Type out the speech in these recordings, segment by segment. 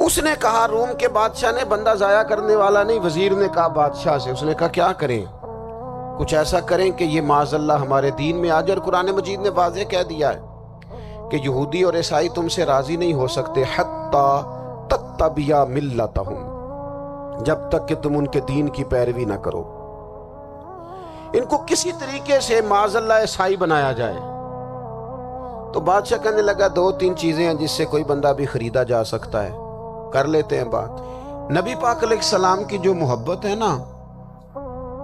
اس نے کہا روم کے بادشاہ نے، بندہ ضائع کرنے والا نہیں، وزیر نے کہا بادشاہ سے، اس نے کہا کیا کریں؟ کچھ ایسا کریں کہ یہ معاذ اللہ ہمارے دین میں آ جائے۔ اور قرآن مجید نے واضح کہہ دیا ہے کہ یہودی اور عیسائی تم سے راضی نہیں ہو سکتے حتی تتبع ملتہم، جب تک کہ تم ان کے دین کی پیروی نہ کرو، ان کو کسی طریقے سے معاذ اللہ عیسائی بنایا جائے۔ تو بادشاہ کہنے لگا دو تین چیزیں ہیں جس سے کوئی بندہ بھی خریدا جا سکتا ہے، کر لیتے ہیں بات۔ نبی پاک علیہ السلام کی جو محبت ہے نا،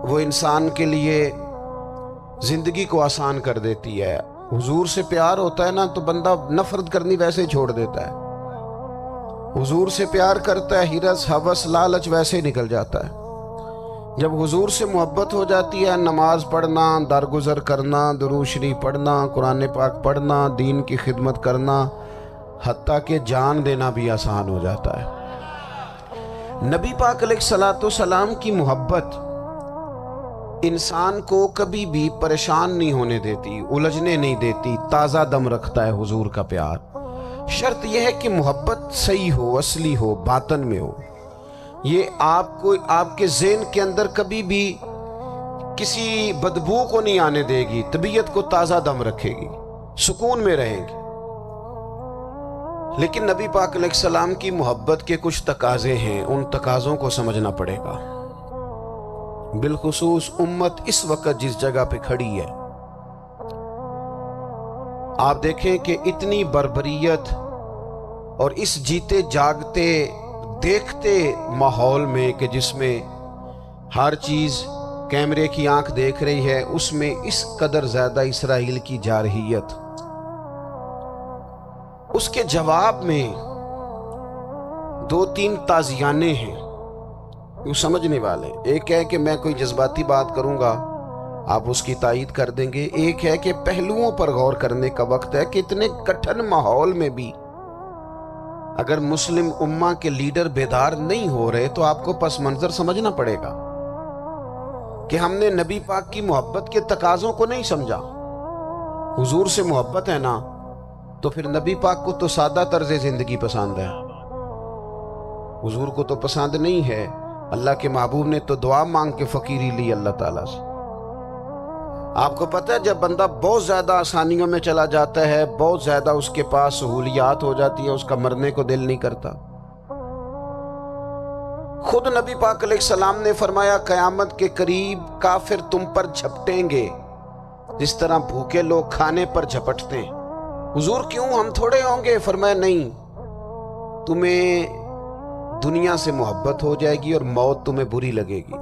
وہ انسان کے لیے زندگی کو آسان کر دیتی ہے۔ حضور سے پیار ہوتا ہے نا تو بندہ نفرت کرنی ویسے ہی چھوڑ دیتا ہے۔ حضور سے پیار کرتا ہے، ہرس ہوس لالچ ویسے ہی نکل جاتا ہے۔ جب حضور سے محبت ہو جاتی ہے، نماز پڑھنا، درگزر کرنا، درود شریف پڑھنا، قرآن پاک پڑھنا، دین کی خدمت کرنا، حتیٰ کہ جان دینا بھی آسان ہو جاتا ہے۔ نبی پاک علیہ السلام کی محبت انسان کو کبھی بھی پریشان نہیں ہونے دیتی، الجھنے نہیں دیتی، تازہ دم رکھتا ہے حضور کا پیار۔ شرط یہ ہے کہ محبت صحیح ہو، اصلی ہو، باطن میں ہو۔ یہ آپ کے ذہن کے اندر کبھی بھی کسی بدبو کو نہیں آنے دے گی، طبیعت کو تازہ دم رکھے گی، سکون میں رہیں گی۔ لیکن نبی پاک علیہ السلام کی محبت کے کچھ تقاضے ہیں، ان تقاضوں کو سمجھنا پڑے گا۔ بالخصوص امت اس وقت جس جگہ پہ کھڑی ہے، آپ دیکھیں کہ اتنی بربریت اور اس جیتے جاگتے دیکھتے ماحول میں کہ جس میں ہر چیز کیمرے کی آنکھ دیکھ رہی ہے، اس میں اس قدر زیادہ اسرائیل کی جارحیت، اس کے جواب میں دو تین تازیانے ہیں وہ سمجھنے والے۔ ایک ہے کہ میں کوئی جذباتی بات کروں گا، آپ اس کی تائید کر دیں گے۔ ایک ہے کہ پہلوؤں پر غور کرنے کا وقت ہے کہ اتنے کٹھن ماحول میں بھی اگر مسلم امہ کے لیڈر بیدار نہیں ہو رہے تو آپ کو پس منظر سمجھنا پڑے گا کہ ہم نے نبی پاک کی محبت کے تقاضوں کو نہیں سمجھا۔ حضور سے محبت ہے نا تو پھر نبی پاک کو تو سادہ طرز زندگی پسند ہے، حضور کو تو پسند نہیں ہے۔ اللہ کے محبوب نے تو دعا مانگ کے فقیری لی اللہ تعالیٰ سے۔ آپ کو پتہ ہے جب بندہ بہت زیادہ آسانیوں میں چلا جاتا ہے، بہت زیادہ اس کے پاس سہولیات ہو جاتی ہے، اس کا مرنے کو دل نہیں کرتا۔ خود نبی پاک علیہ السلام نے فرمایا قیامت کے قریب کافر تم پر جھپٹیں گے جس طرح بھوکے لوگ کھانے پر جھپٹتے ہیں۔ حضور کیوں، ہم تھوڑے ہوں گے؟ فرمایا نہیں، تمہیں دنیا سے محبت ہو جائے گی اور موت تمہیں بری لگے گی۔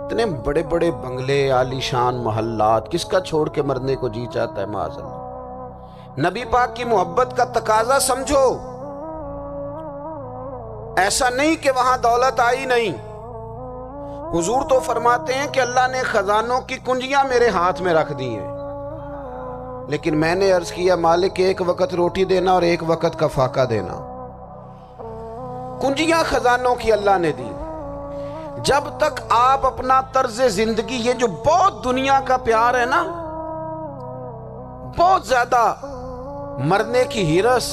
اتنے بڑے بڑے بنگلے، عالی شان محلات، کس کا چھوڑ کے مرنے کو جی چاہتا ہے معاذ اللہ۔ نبی پاک کی محبت کا تقاضا سمجھو، ایسا نہیں کہ وہاں دولت آئی نہیں۔ حضور تو فرماتے ہیں کہ اللہ نے خزانوں کی کنجیاں میرے ہاتھ میں رکھ دی ہیں، لیکن میں نے عرض کیا مالک ایک وقت روٹی دینا اور ایک وقت کا فاقہ دینا۔ کنجیاں خزانوں کی اللہ نے دی۔ جب تک آپ اپنا طرز زندگی، یہ جو بہت دنیا کا پیار ہے نا، بہت زیادہ مرنے کی ہرس،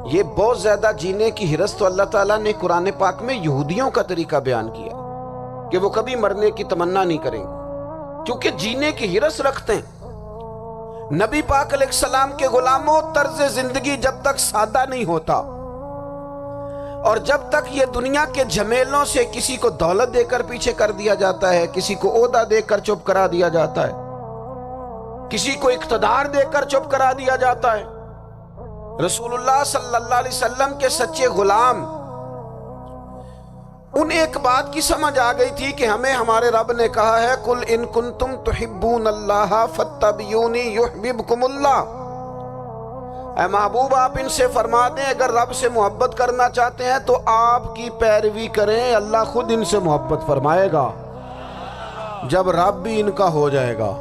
یہ بہت زیادہ جینے کی ہرس، تو اللہ تعالیٰ نے قرآن پاک میں یہودیوں کا طریقہ بیان کیا کہ وہ کبھی مرنے کی تمنا نہیں کریں گے کیونکہ جینے کی ہرس رکھتے ہیں۔ نبی پاک علیہ السلام کے غلاموں، طرز زندگی جب تک سادہ نہیں ہوتا اور جب تک یہ دنیا کے جھمیلوں سے کسی کو دولت دے کر پیچھے کر دیا جاتا ہے، کسی کو عہدہ دے کر چپ کرا دیا جاتا ہے، کسی کو اقتدار دے کر چپ کرا دیا جاتا ہے، رسول اللہ صلی اللہ علیہ وسلم کے سچے غلام ان ایک بات کی سمجھ آ گئی تھی کہ ہمیں ہمارے رب نے کہا ہے قل ان کنتم تحبون اللہ فاتبعونی یحببکم اللہ۔ اے محبوب آپ ان سے فرما دیں اگر رب سے محبت کرنا چاہتے ہیں تو آپ کی پیروی کریں، اللہ خود ان سے محبت فرمائے گا۔ جب رب بھی ان کا ہو جائے گا،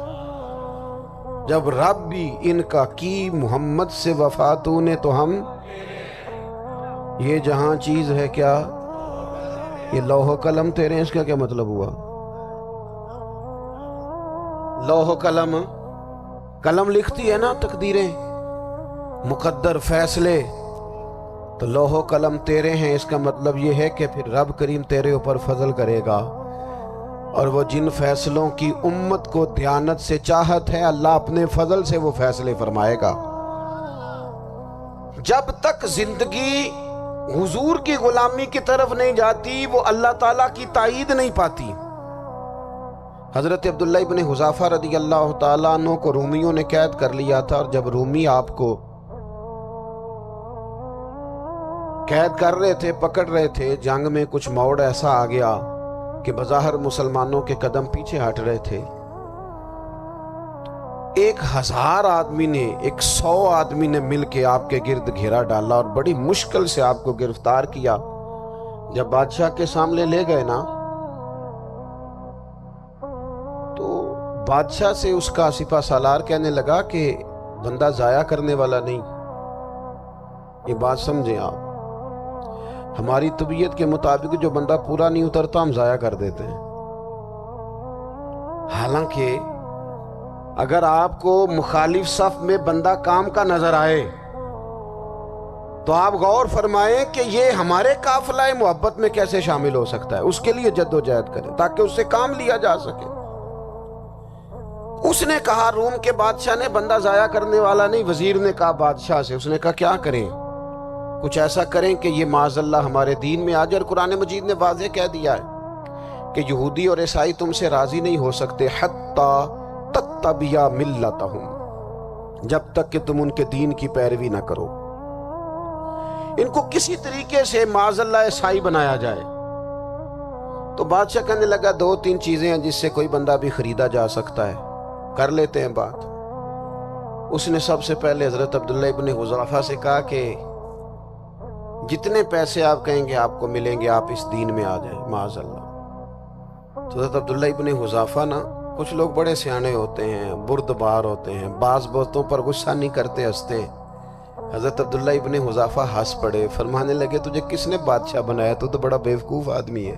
جب رب بھی ان کا کی محمد سے وفا تو نے تو ہم، یہ جہاں چیز ہے کیا، یہ لوح و قلم تیرے ہیں، اس کا کیا مطلب ہوا؟ لوح و قلم، قلم لکھتی ہے نا تقدیریں، مقدر فیصلے، تو لوح و قلم تیرے ہیں، اس کا مطلب یہ ہے کہ پھر رب کریم تیرے اوپر فضل کرے گا، اور وہ جن فیصلوں کی امت کو دیانت سے چاہت ہے، اللہ اپنے فضل سے وہ فیصلے فرمائے گا۔ جب تک زندگی حضور کی غلامی کی طرف نہیں جاتی، وہ اللہ تعالیٰ کی تائید نہیں پاتی۔ حضرت عبداللہ ابن حذافہ رضی اللہ تعالیٰ عنہ کو رومیوں نے قید کر لیا تھا، اور جب رومی آپ کو قید کر رہے تھے، پکڑ رہے تھے، جنگ میں کچھ موڑ ایسا آ گیا کہ بظاہر مسلمانوں کے قدم پیچھے ہٹ رہے تھے۔ 1000 آدمی نے، 100 آدمی نے مل کے آپ کے گرد گھیرا ڈالا اور بڑی مشکل سے آپ کو گرفتار کیا۔ جب بادشاہ کے سامنے لے گئے نا، تو بادشاہ سے اس کا سپہ سالار کہنے لگا کہ بندہ ضائع کرنے والا نہیں۔ یہ بات سمجھیں آپ، ہماری طبیعت کے مطابق جو بندہ پورا نہیں اترتا ہم ضائع کر دیتے ہیں۔ حالانکہ اگر آپ کو مخالف صف میں بندہ کام کا نظر آئے تو آپ غور فرمائیں کہ یہ ہمارے قافلہ محبت میں کیسے شامل ہو سکتا ہے، اس کے لیے جد و جہد کریں تاکہ اس سے کام لیا جا سکے۔ اس نے کہا، روم کے بادشاہ نے بندہ ضائع کرنے والا نہیں۔ وزیر نے کہا بادشاہ سے، اس نے کہا کیا کریں؟ کچھ ایسا کریں کہ یہ معاذ اللہ ہمارے دین میں آ جائے۔ اور قرآن مجید نے واضح کہہ دیا ہے کہ یہودی اور عیسائی تم سے راضی نہیں ہو سکتے حتی تتبع ملتہم، جب تک کہ تم ان کے دین کی پیروی نہ کرو، ان کو کسی طریقے سے معاذ اللہ عیسائی بنایا جائے۔ تو بادشاہ کہنے لگا 2-3 چیزیں ہیں جس سے کوئی بندہ بھی خریدا جا سکتا ہے، کر لیتے ہیں بات۔ اس نے سب سے پہلے حضرت عبداللہ ابن حذافہ سے کہا کہ جتنے پیسے آپ کہیں گے آپ کو ملیں گے، آپ اس دین میں آ جائیں معاذ اللہ۔ تو حضرت عبداللہ ابن حذافہ نا، کچھ لوگ بڑے سیانے ہوتے ہیں، بردبار ہوتے ہیں، بعض باتوں پر غصہ نہیں کرتے، ہنستے ہیں۔ حضرت عبداللہ ابن حذافہ ہنس پڑے، فرمانے لگے تجھے کس نے بادشاہ بنایا؟ تو بڑا بیوقوف آدمی ہے۔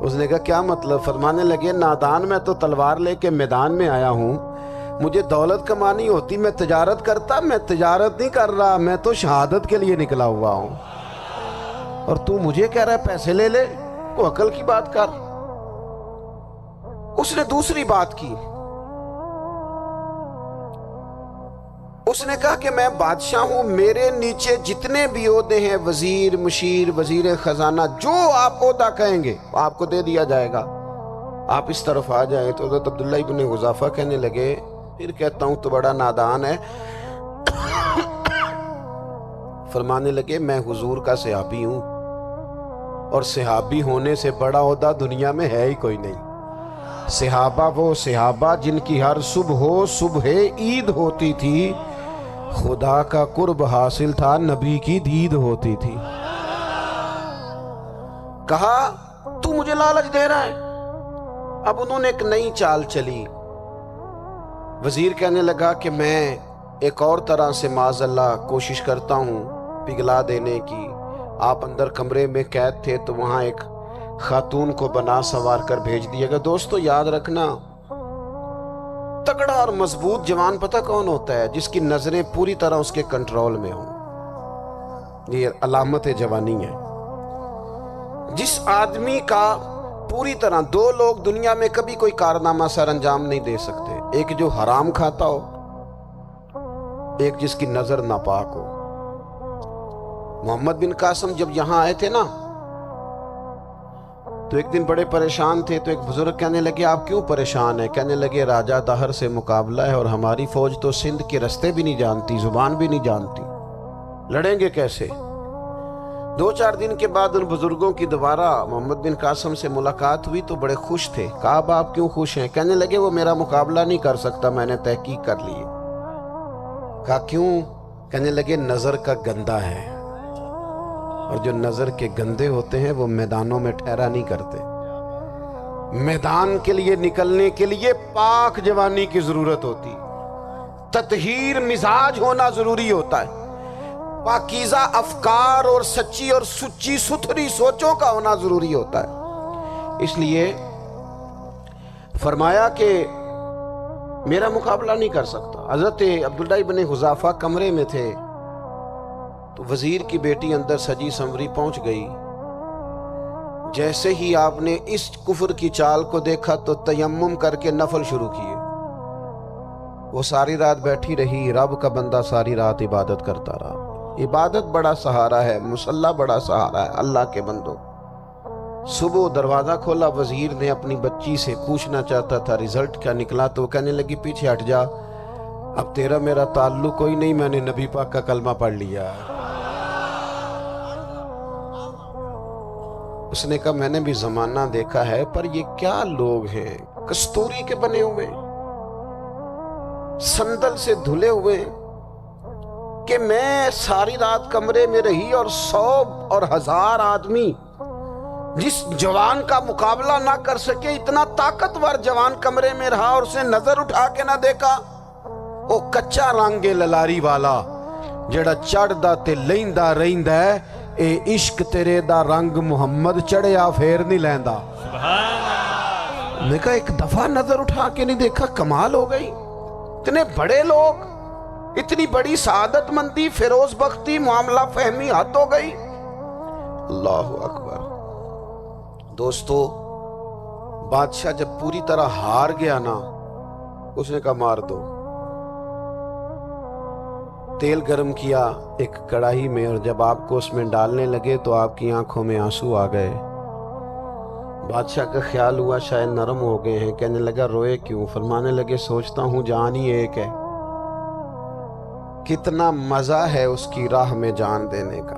اس نے کہا کیا مطلب؟ فرمانے لگے نادان، میں تو تلوار لے کے میدان میں آیا ہوں، مجھے دولت کمانی ہوتی میں تجارت کرتا، میں تجارت نہیں کر رہا، میں تو شہادت کے لیے نکلا ہوا ہوں، اور تو مجھے کہہ رہا ہے پیسے لے لے، کو عقل کی بات کر۔ اس نے دوسری بات کی، اس نے کہا کہ میں بادشاہ ہوں، میرے نیچے جتنے بھی عہدے ہیں، وزیر، مشیر، وزیر خزانہ، جو آپ عہدہ کہیں گے آپ کو دے دیا جائے گا، آپ اس طرف آ جائیں۔ تو حضرت عبداللہ ابن حذافہ کہنے لگے پھر کہتا ہوں تو بڑا نادان ہے۔ فرمانے لگے میں حضور کا صحابی ہوں، اور صحابی ہونے سے بڑا عہدہ دنیا میں ہے ہی کوئی نہیں۔ صحابہ وہ صحابہ جن کی ہر صبح عید ہوتی تھی، خدا کا قرب حاصل تھا، نبی کی دید ہوتی تھی۔ کہا تو مجھے لالچ دے رہا ہے۔ اب انہوں نے ایک نئی چال چلی۔ وزیر کہنے لگا کہ میں ایک اور طرح سے معاذ اللہ کوشش کرتا ہوں پگھلا دینے کی۔ آپ اندر کمرے میں قید تھے تو وہاں ایک خاتون کو بنا سوار کر بھیج دیا گیا۔ دوستو یاد رکھنا، تگڑا اور مضبوط جوان پتہ کون ہوتا ہے؟ جس کی نظریں پوری طرح اس کے کنٹرول میں ہوں۔ یہ علامت جوانی ہے۔ جس آدمی کا پوری طرح، 2 لوگ دنیا میں کبھی کوئی کارنامہ سر انجام نہیں دے سکتے، ایک جو حرام کھاتا ہو، ایک جس کی نظر ناپاک ہو۔ محمد بن قاسم جب یہاں آئے تھے نا، تو ایک دن بڑے پریشان تھے، تو ایک بزرگ کہنے لگے آپ کیوں پریشان ہیں؟ کہنے لگے راجہ دہر سے مقابلہ ہے، اور ہماری فوج تو سندھ کے رستے بھی نہیں جانتی، زبان بھی نہیں جانتی، لڑیں گے کیسے؟ 2-4 دن کے بعد ان بزرگوں کی دوبارہ محمد بن قاسم سے ملاقات ہوئی تو بڑے خوش تھے۔ کہا آپ کیوں خوش ہیں؟ کہنے لگے وہ میرا مقابلہ نہیں کر سکتا، میں نے تحقیق کر لی ہے۔ کہا کیوں؟ کہنے لگے نظر کا گندہ ہے، اور جو نظر کے گندے ہوتے ہیں وہ میدانوں میں ٹھہرا نہیں کرتے۔ میدان کے لیے نکلنے کے لیے پاک جوانی کی ضرورت ہوتی، تطہیر مزاج ہونا ضروری ہوتا ہے، پاکیزہ افکار اور سچی اور سچی ستھری سوچوں کا ہونا ضروری ہوتا ہے۔ اس لیے فرمایا کہ میرا مقابلہ نہیں کر سکتا۔ حضرت عبداللہ ابن حذافہ کمرے میں تھے تو وزیر کی بیٹی اندر سجی سنوری پہنچ گئی. جیسے ہی آپ نے اس کفر کی چال کو دیکھا تو تیمم کر کے نفل شروع کیے. وہ ساری رات بیٹھی رہی. رب کا بندہ ساری رات عبادت کرتا رہا. عبادت بڑا سہارا ہے، مصلی بڑا سہارا ہے اللہ کے بندوں. صبح دروازہ کھولا، وزیر نے اپنی بچی سے پوچھنا چاہتا تھا رزلٹ کیا نکلا، تو وہ کہنے لگی پیچھے ہٹ جا، اب تیرا میرا تعلق کوئی نہیں، میں نے نبی پاک کا کلمہ پڑھ لیا. اس نے کہا میں نے بھی زمانہ دیکھا ہے، پر یہ کیا لوگ ہیں، کستوری کے بنے ہوئے، سندل سے دھلے ہوئے، کہ میں ساری رات کمرے میں رہی اور 100 اور 1000 آدمی جس جوان کا مقابلہ نہ کر سکے، اتنا طاقتور جوان کمرے میں رہا اور اسے نظر اٹھا کے نہ دیکھا. وہ کچا رنگ للاری والا جڑا چڑھدا تے لیندا رہندا ہے، اے عشق تیرے دا رنگ محمد چڑھیا پھر نہیں لیندا. میں کہا ایک دفعہ نظر اٹھا کے نہیں دیکھا، کمال ہو گئی. اتنے بڑے لوگ، اتنی بڑی سعادت مندی، فیروز بختی، معاملہ فہمی حد ہو گئی. اللہ اکبر. دوستو، بادشاہ جب پوری طرح ہار گیا نا، اس نے کہا مار دو. تیل گرم کیا ایک کڑاہی میں، اور جب آپ کو اس میں ڈالنے لگے تو آپ کی آنکھوں میں آنسو آ گئے. بادشاہ کا خیال ہوا شاید نرم ہو گئے ہیں. کہنے لگا روئے کیوں؟ فرمانے لگے سوچتا ہوں جان ہی ایک ہے، کتنا مزہ ہے اس کی راہ میں جان دینے کا،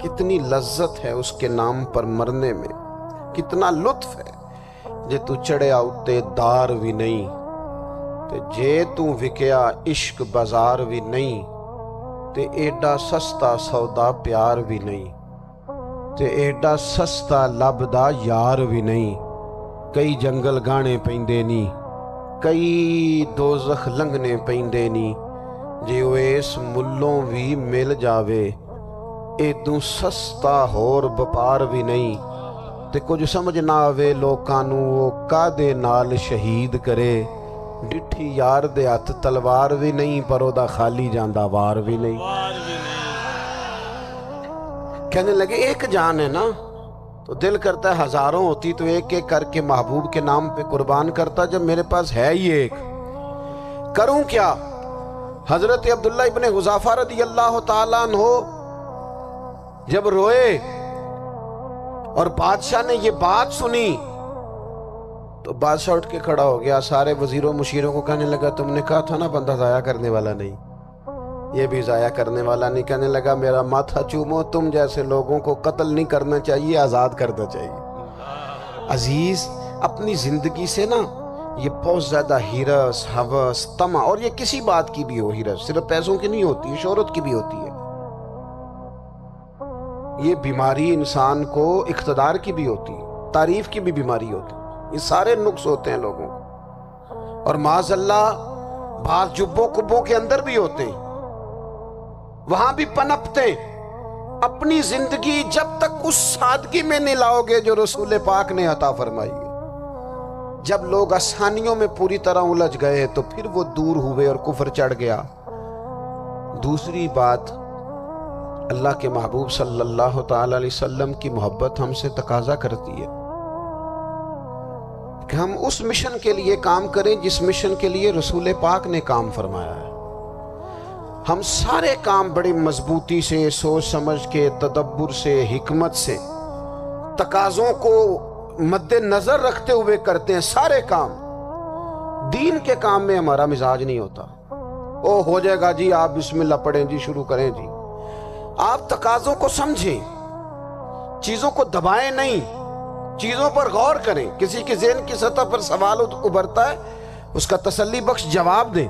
کتنی لذت ہے اس کے نام پر مرنے میں، کتنا لطف ہے. جے تو چڑھیا اتے دار بھی نہیں، تے جے تو وکیا عشق بازار بھی نہیں، تے ایڈا سستا سودا پیار بھی نہیں، تے ایڈا سستا لبدا یار بھی نہیں. کئی جنگل گانے پیندے نی، کئی دوزخ لنگنے پیندے نی، جے وہ اس ملوں بھی مل جاوے، ایدوں سستا ہور بپار بھی نہیں. تے کچھ سمجھ نہ آوے لوکاں نوں وہ کادے نال شہید کرے، ڈٹھی یار دے ہاتھ تلوار بھی نہیں، پر او دا خالی جاندہ وار بھی نہیں. کہنے لگے ایک جان ہے نا، تو دل کرتا ہے ہزاروں ہوتی تو ایک ایک کر کے محبوب کے نام پہ قربان کرتا. جب میرے پاس ہے ہی ایک، کروں کیا؟ حضرت عبداللہ ابن حذافہ رضی اللہ تعالیٰ عنہ جب روئے اور بادشاہ نے یہ بات سنی تو بادشاہ اٹھ کے کھڑا ہو گیا. سارے وزیروں مشیروں کو کہنے لگا تم نے کہا تھا نا بندہ ضائع کرنے والا نہیں، یہ بھی ضائع کرنے والا نہیں. کہنے لگا میرا ماتھا چومو، تم جیسے لوگوں کو قتل نہیں کرنا چاہیے، آزاد کرنا چاہیے. عزیز، اپنی زندگی سے نا یہ بہت زیادہ ہرس، ہوس، طمع، اور یہ کسی بات کی بھی ہو، ہرس صرف پیسوں کی نہیں ہوتی ہے، شہرت کی بھی ہوتی ہے. یہ بیماری انسان کو اقتدار کی بھی ہوتی ہے، تعریف کی بھی بیماری ہوتی ہے. یہ سارے نقص ہوتے ہیں لوگوں کو، اور معاذ اللہ بعض جبوں کبوں کے اندر بھی ہوتے ہیں، وہاں بھی پنپتے. اپنی زندگی جب تک اس سادگی میں نہیں لاؤ گے جو رسول پاک نے عطا فرمائی ہے. جب لوگ آسانیوں میں پوری طرح الجھ گئے تو پھر وہ دور ہوئے اور کفر چڑھ گیا. دوسری بات، اللہ کے محبوب صلی اللہ تعالی علیہ وسلم کی محبت ہم سے تقاضا کرتی ہے کہ ہم اس مشن کے لیے کام کریں جس مشن کے لیے رسول پاک نے کام فرمایا ہے. ہم سارے کام بڑی مضبوطی سے، سوچ سمجھ کے، تدبر سے، حکمت سے، تقاضوں کو مد نظر رکھتے ہوئے کرتے ہیں. سارے کام، دین کے کام میں ہمارا مزاج نہیں ہوتا. او ہو جائے گا جی، آپ بسم اللہ پڑھیں جی، شروع کریں جی. آپ تقاضوں کو سمجھیں، چیزوں کو دبائیں نہیں، چیزوں پر غور کریں. کسی کے ذہن کی سطح پر سوال ابھرتا ہے، اس کا تسلی بخش جواب دیں.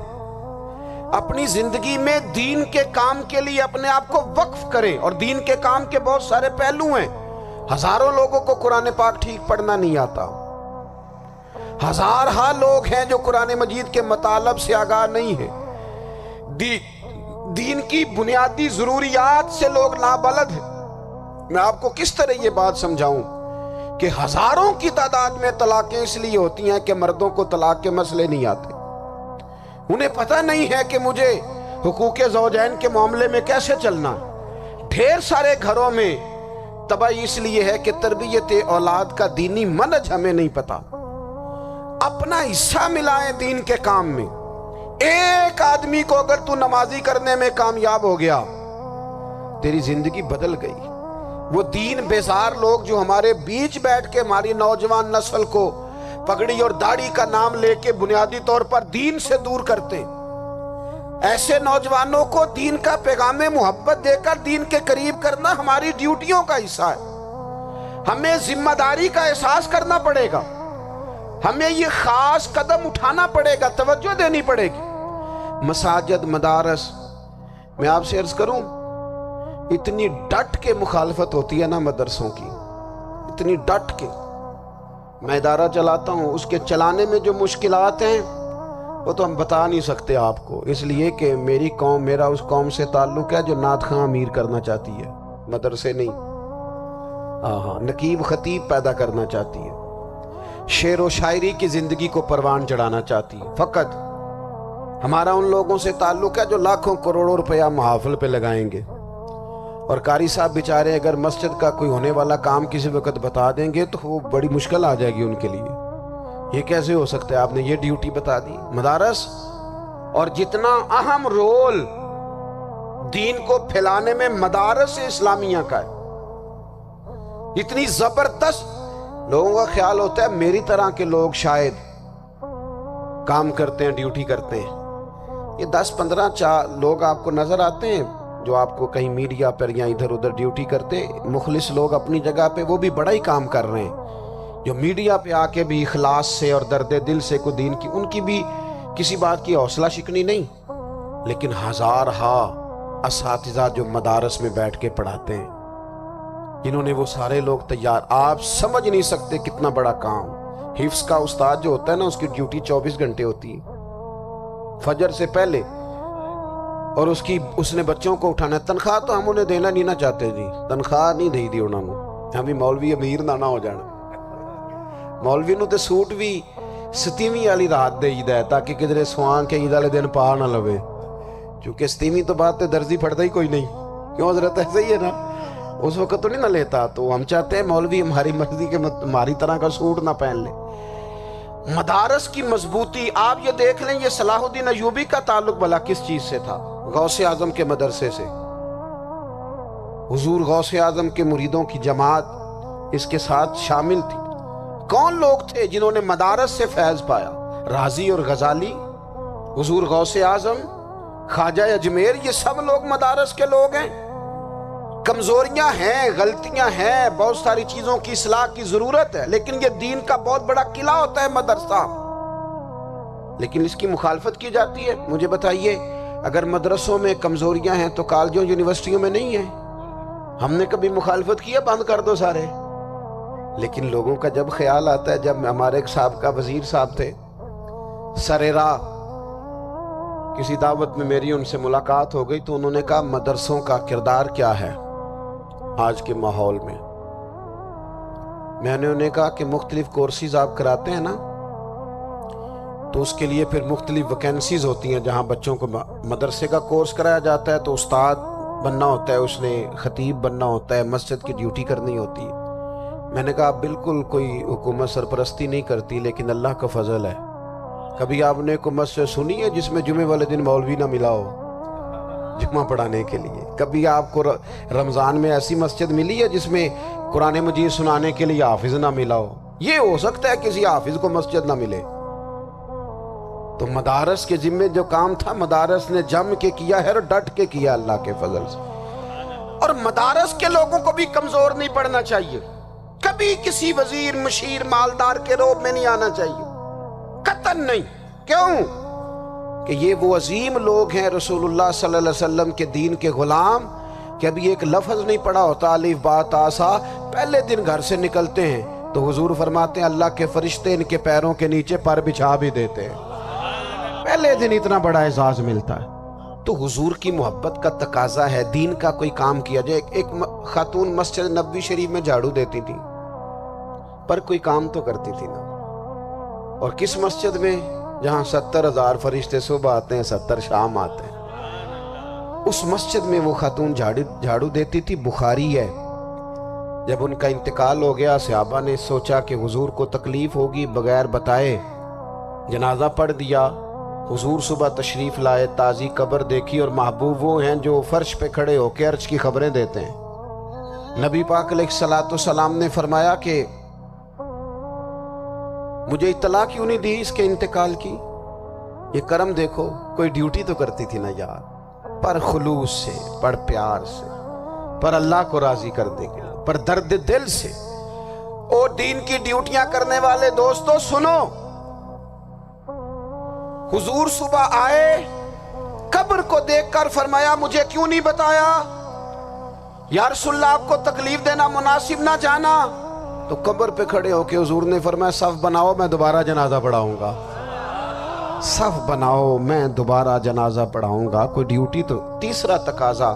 اپنی زندگی میں دین کے کام کے لیے اپنے آپ کو وقف کریں. اور دین کے کام کے بہت سارے پہلو ہیں. ہزاروں لوگوں کو قرآن پاک ٹھیک پڑھنا نہیں آتا، ہزارہا لوگ ہیں جو قرآن مجید کے مطالب سے آگاہ نہیں ہیں. دین کی بنیادی ضروریات سے لوگ نابلد ہیں. میں آپ کو کس طرح یہ بات سمجھاؤں کہ ہزاروں کی تعداد میں طلاقیں اس لیے ہوتی ہیں کہ مردوں کو طلاق کے مسئلے نہیں آتے. انہیں پتہ نہیں ہے کہ مجھے حقوق زوجین کے معاملے میں کیسے چلنا ہے. ڈھیر سارے گھروں میں تباہی اس لیے ہے کہ تربیت اولاد کا دینی منہج ہمیں نہیں پتا. اپنا حصہ ملائیں دین کے کام میں. ایک آدمی کو اگر تو نمازی کرنے میں کامیاب ہو گیا، تیری زندگی بدل گئی. وہ دین بیزار لوگ جو ہمارے بیچ بیٹھ کے ہماری نوجوان نسل کو پگڑی اور داڑھی کا نام لے کے بنیادی طور پر دین سے دور کرتے، ایسے نوجوانوں کو دین کا پیغام محبت دے کر دین کے قریب کرنا ہماری ڈیوٹیوں کا حصہ ہے. ہمیں ذمہ داری کا احساس کرنا پڑے گا. ہمیں یہ خاص قدم اٹھانا پڑے گا، توجہ دینی پڑے گی. مساجد، مدارس، میں آپ سے عرض کروں، اتنی ڈٹ کے مخالفت ہوتی ہے نا مدرسوں کی، اتنی ڈٹ کے. میں ادارہ چلاتا ہوں، اس کے چلانے میں جو مشکلات ہیں وہ تو ہم بتا نہیں سکتے آپ کو، اس لیے کہ میری قوم، میرا اس قوم سے تعلق ہے جو نعت خواں امیر کرنا چاہتی ہے، مدرسے نہیں. ہاں، نقیب خطیب پیدا کرنا چاہتی ہے، شعر و شاعری کی زندگی کو پروان چڑھانا چاہتی ہے. فقط ہمارا ان لوگوں سے تعلق ہے جو لاکھوں کروڑوں روپیہ محافل پہ لگائیں گے، اور قاری صاحب بیچارے اگر مسجد کا کوئی ہونے والا کام کسی وقت بتا دیں گے تو وہ بڑی مشکل آ جائے گی ان کے لیے. یہ کیسے ہو سکتا ہے، آپ نے یہ ڈیوٹی بتا دی. مدارس اور جتنا اہم رول دین کو پھیلانے میں مدارس اسلامیہ کا ہے، اتنی زبردست. لوگوں کا خیال ہوتا ہے میری طرح کے لوگ شاید کام کرتے ہیں، ڈیوٹی کرتے ہیں. یہ 10-15 لوگ آپ کو نظر آتے ہیں جو آپ کو کہیں میڈیا پر یا ادھر ادھر ڈیوٹی کرتے. مخلص لوگ اپنی جگہ پہ وہ بھی بڑا ہی کام کر رہے ہیں، جو میڈیا پہ آ کے بھی اخلاص سے اور درد دل سے کو دین کی، ان کی بھی کسی بات کی حوصلہ شکنی نہیں. لیکن ہزارہا اساتذہ جو مدارس میں بیٹھ کے پڑھاتے ہیں، جنہوں نے وہ سارے لوگ تیار، آپ سمجھ نہیں سکتے کتنا بڑا کام. حفظ کا استاد جو ہوتا ہے نا، اس کی ڈیوٹی 24 گھنٹے ہوتی ہے فجر سے پہلے، اور اس نے بچوں کو اٹھانا ہے. تنخواہ تو ہم انہیں دینا نہیں نہ چاہتے جی، تنخواہ نہیں دی انہوں نے. ہمیں مولوی امیر نہ ہو جانا. مولوی نو تے سوٹ بھی 27ویں والی رات دے عید ہے تاکہ کدھر سوان کے عید والے دن پا نہ لوے، چونکہ 27ویں تو بعد تے درزی پھڑتا ہی کوئی نہیں. کیوں حضرت؟ ایسا ہی ہے نا، اس وقت تو نہیں نہ لیتا. تو ہم چاہتے ہیں مولوی ہماری مرضی کے ہماری طرح کا سوٹ نہ پہن لے. مدارس کی مضبوطی آپ یہ دیکھ لیں، یہ صلاح الدین ایوبی کا تعلق بھلا کس چیز سے تھا؟ غوث اعظم کے مدرسے سے. حضور غوث اعظم کے مریدوں کی جماعت اس کے ساتھ شامل تھی. کون لوگ تھے جنہوں نے مدارس سے فیض پایا؟ رازی اور غزالی، حضور غوث اعظم، خواجہ اجمیر، یہ سب لوگ مدارس کے لوگ ہیں. کمزوریاں ہیں، غلطیاں ہیں، بہت ساری چیزوں کی اصلاح کی ضرورت ہے، لیکن یہ دین کا بہت بڑا قلعہ ہوتا ہے مدرسہ. لیکن اس کی مخالفت کی جاتی ہے. مجھے بتائیے، اگر مدرسوں میں کمزوریاں ہیں تو کالجوں یونیورسٹیوں میں نہیں ہیں؟ ہم نے کبھی مخالفت کیا بند کر دو سارے؟ لیکن لوگوں کا جب خیال آتا ہے، جب ہمارے ایک سابقہ وزیر صاحب تھے سریرا، کسی دعوت میں میری ان سے ملاقات ہو گئی تو انہوں نے کہا مدرسوں کا کردار کیا ہے آج کے ماحول میں. میں نے انہیں کہا کہ مختلف کورسز آپ کراتے ہیں نا، تو اس کے لیے پھر مختلف ویکینسیز ہوتی ہیں. جہاں بچوں کو مدرسے کا کورس کرایا جاتا ہے تو استاد بننا ہوتا ہے، اس نے خطیب بننا ہوتا ہے، مسجد کی ڈیوٹی کرنی ہوتی ہے. میں نے کہا بالکل کوئی حکومت سرپرستی نہیں کرتی، لیکن اللہ کا فضل ہے. کبھی آپ نے کوئی مسجد سنی ہے جس میں جمعے والے دن مولوی نہ ملا ہو جمعہ پڑھانے کے لیے؟ کبھی آپ کو رمضان میں ایسی مسجد ملی ہے جس میں قرآن مجید سنانے کے لیے حافظ نہ ملا ہو؟ یہ ہو سکتا ہے کسی حافظ کو مسجد نہ ملے. تو مدارس کے ذمے جو کام تھا مدارس نے جم کے کیا ہے اور ڈٹ کے کیا اللہ کے فضل سے. اور مدارس کے لوگوں کو بھی کمزور نہیں پڑنا چاہیے. کبھی کسی وزیر، مشیر، مالدار کے روب میں نہیں آنا چاہیے، قطعاً نہیں. کیوں؟ کہ یہ وہ عظیم لوگ ہیں رسول اللہ صلی اللہ علیہ وسلم کے دین کے غلام، کہ ابھی ایک لفظ نہیں پڑھا ہوتا الف با تا سا، پہلے دن گھر سے نکلتے ہیں تو حضور فرماتے ہیں اللہ کے فرشتے ان کے پیروں کے نیچے پر بچھا بھی دیتے ہیں. پہلے دن اتنا بڑا اعزاز ملتا ہے. تو حضور کی محبت کا تقاضا ہے دین کا کوئی کام کیا جائے. ایک خاتون مسجد نبوی شریف میں جھاڑو دیتی تھی پر کوئی کام تو کرتی تھی نا. اور کس مسجد میں؟ جہاں 70,000 فرشتے صبح آتے ہیں، 70 شام آتے ہیں. اس مسجد میں وہ خاتون جھاڑو دیتی تھی، بخاری ہے۔ جب ان کا انتقال ہو گیا، صحابہ نے سوچا کہ حضور کو تکلیف ہوگی، بغیر بتائے جنازہ پڑھ دیا۔ حضور صبح تشریف لائے، تازی قبر دیکھی، اور محبوب وہ ہیں جو فرش پہ کھڑے ہو کے عرش کی خبریں دیتے ہیں۔ نبی پاک علیہ الصلوۃ والسلام نے فرمایا کہ مجھے اطلاع کیوں نہیں دی اس کے انتقال کی؟ یہ کرم دیکھو، کوئی ڈیوٹی تو کرتی تھی نا یار، پر خلوص سے، پر پیار سے، پر اللہ کو راضی کرنے کے لیے، پر درد دل سے۔ اور دین کی ڈیوٹیاں کرنے والے دوستو سنو، حضور صبح آئے، قبر کو دیکھ کر فرمایا مجھے کیوں نہیں بتایا؟ یا رسول اللہ آپ کو تکلیف دینا مناسب نہ جانا؟ تو قبر پہ کھڑے ہو کے حضور نے فرمایا صف بناؤ، میں دوبارہ جنازہ پڑھاؤں گا۔ صف بناؤ، میں دوبارہ جنازہ پڑھاؤں گا۔ کوئی ڈیوٹی تو۔ تیسرا تقاضا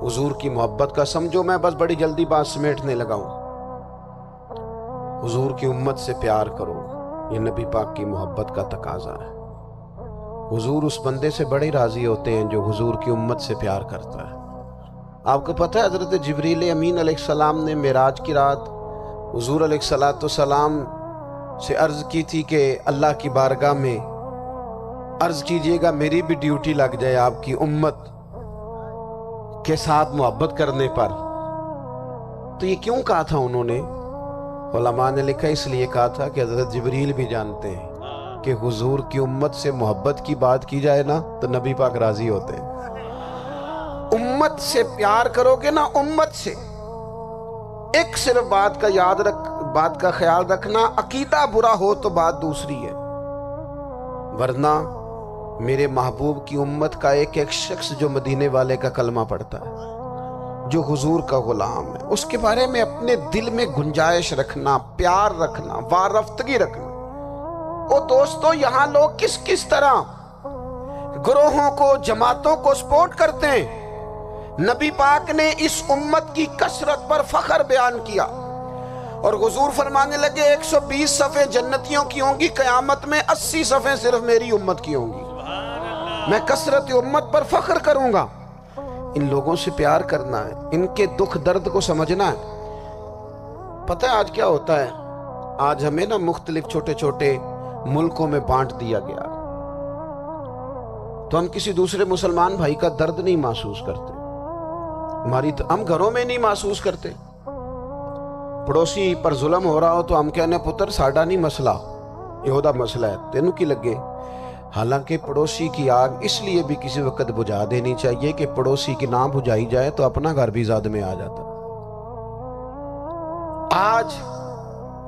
حضور کی محبت کا سمجھو، میں بس بڑی جلدی بات سمیٹنے لگا ہوں۔ حضور کی امت سے پیار کرو، یہ نبی پاک کی محبت کا تقاضا ہے۔ حضور اس بندے سے بڑے راضی ہوتے ہیں جو حضور کی امت سے پیار کرتا ہے۔ آپ کو پتہ ہے حضرت جبریل امین علیہ السلام نے معراج کی رات حضور علیہ السلام سے عرض کی تھی کہ اللہ کی بارگاہ میں عرض کیجئے گا میری بھی ڈیوٹی لگ جائے آپ کی امت کے ساتھ محبت کرنے پر۔ تو یہ کیوں کہا تھا انہوں نے؟ علماء نے لکھا اس لیے کہا تھا کہ حضرت جبریل بھی جانتے ہیں کہ حضور کی امت سے محبت کی بات کی جائے نا تو نبی پاک راضی ہوتے ہیں۔ امت سے پیار کرو گے نا، امت سے ایک صرف بات کا خیال رکھنا، عقیدہ برا ہو تو بات دوسری ہے، ورنہ میرے محبوب کی امت کا ایک ایک شخص جو مدینے والے کا کلمہ پڑھتا ہے، جو حضور کا غلام ہے، اس کے بارے میں اپنے دل میں گنجائش رکھنا، پیار رکھنا، وارفتگی رکھنا۔ او دوستو، یہاں لوگ کس طرح گروہوں کو، جماعتوں کو سپورٹ کرتے ہیں۔ نبی پاک نے اس امت کی کثرت پر فخر بیان کیا، اور حضور فرمانے لگے 120 صفیں جنتیوں کی ہوں گی، قیامت میں 80 صفیں صرف میری امت کی ہوں گی۔ میں کثرت امت پر فخر کروں گا۔ ان لوگوں سے پیار کرنا ہے، ان کے دکھ درد کو سمجھنا ہے۔ پتہ ہے آج کیا ہوتا ہے؟ آج ہمیں نا مختلف چھوٹے چھوٹے ملکوں میں بانٹ دیا گیا، تو ہم کسی دوسرے مسلمان بھائی کا درد نہیں محسوس کرتے، ہم گھروں میں نہیں محسوس کرتے۔ پڑوسی پر ظلم ہو رہا ہو تو ہم کہنے پتر ساڈا نہیں مسئلہ، یہودا مسئلہ ہے، تینوں کی لگے۔ حالانکہ پڑوسی کی آگ اس لیے بھی کسی وقت بجھا دینی چاہیے کہ پڑوسی کی نہ بجھائی جائے تو اپنا گھر بھی زاد میں آ جاتا۔ آج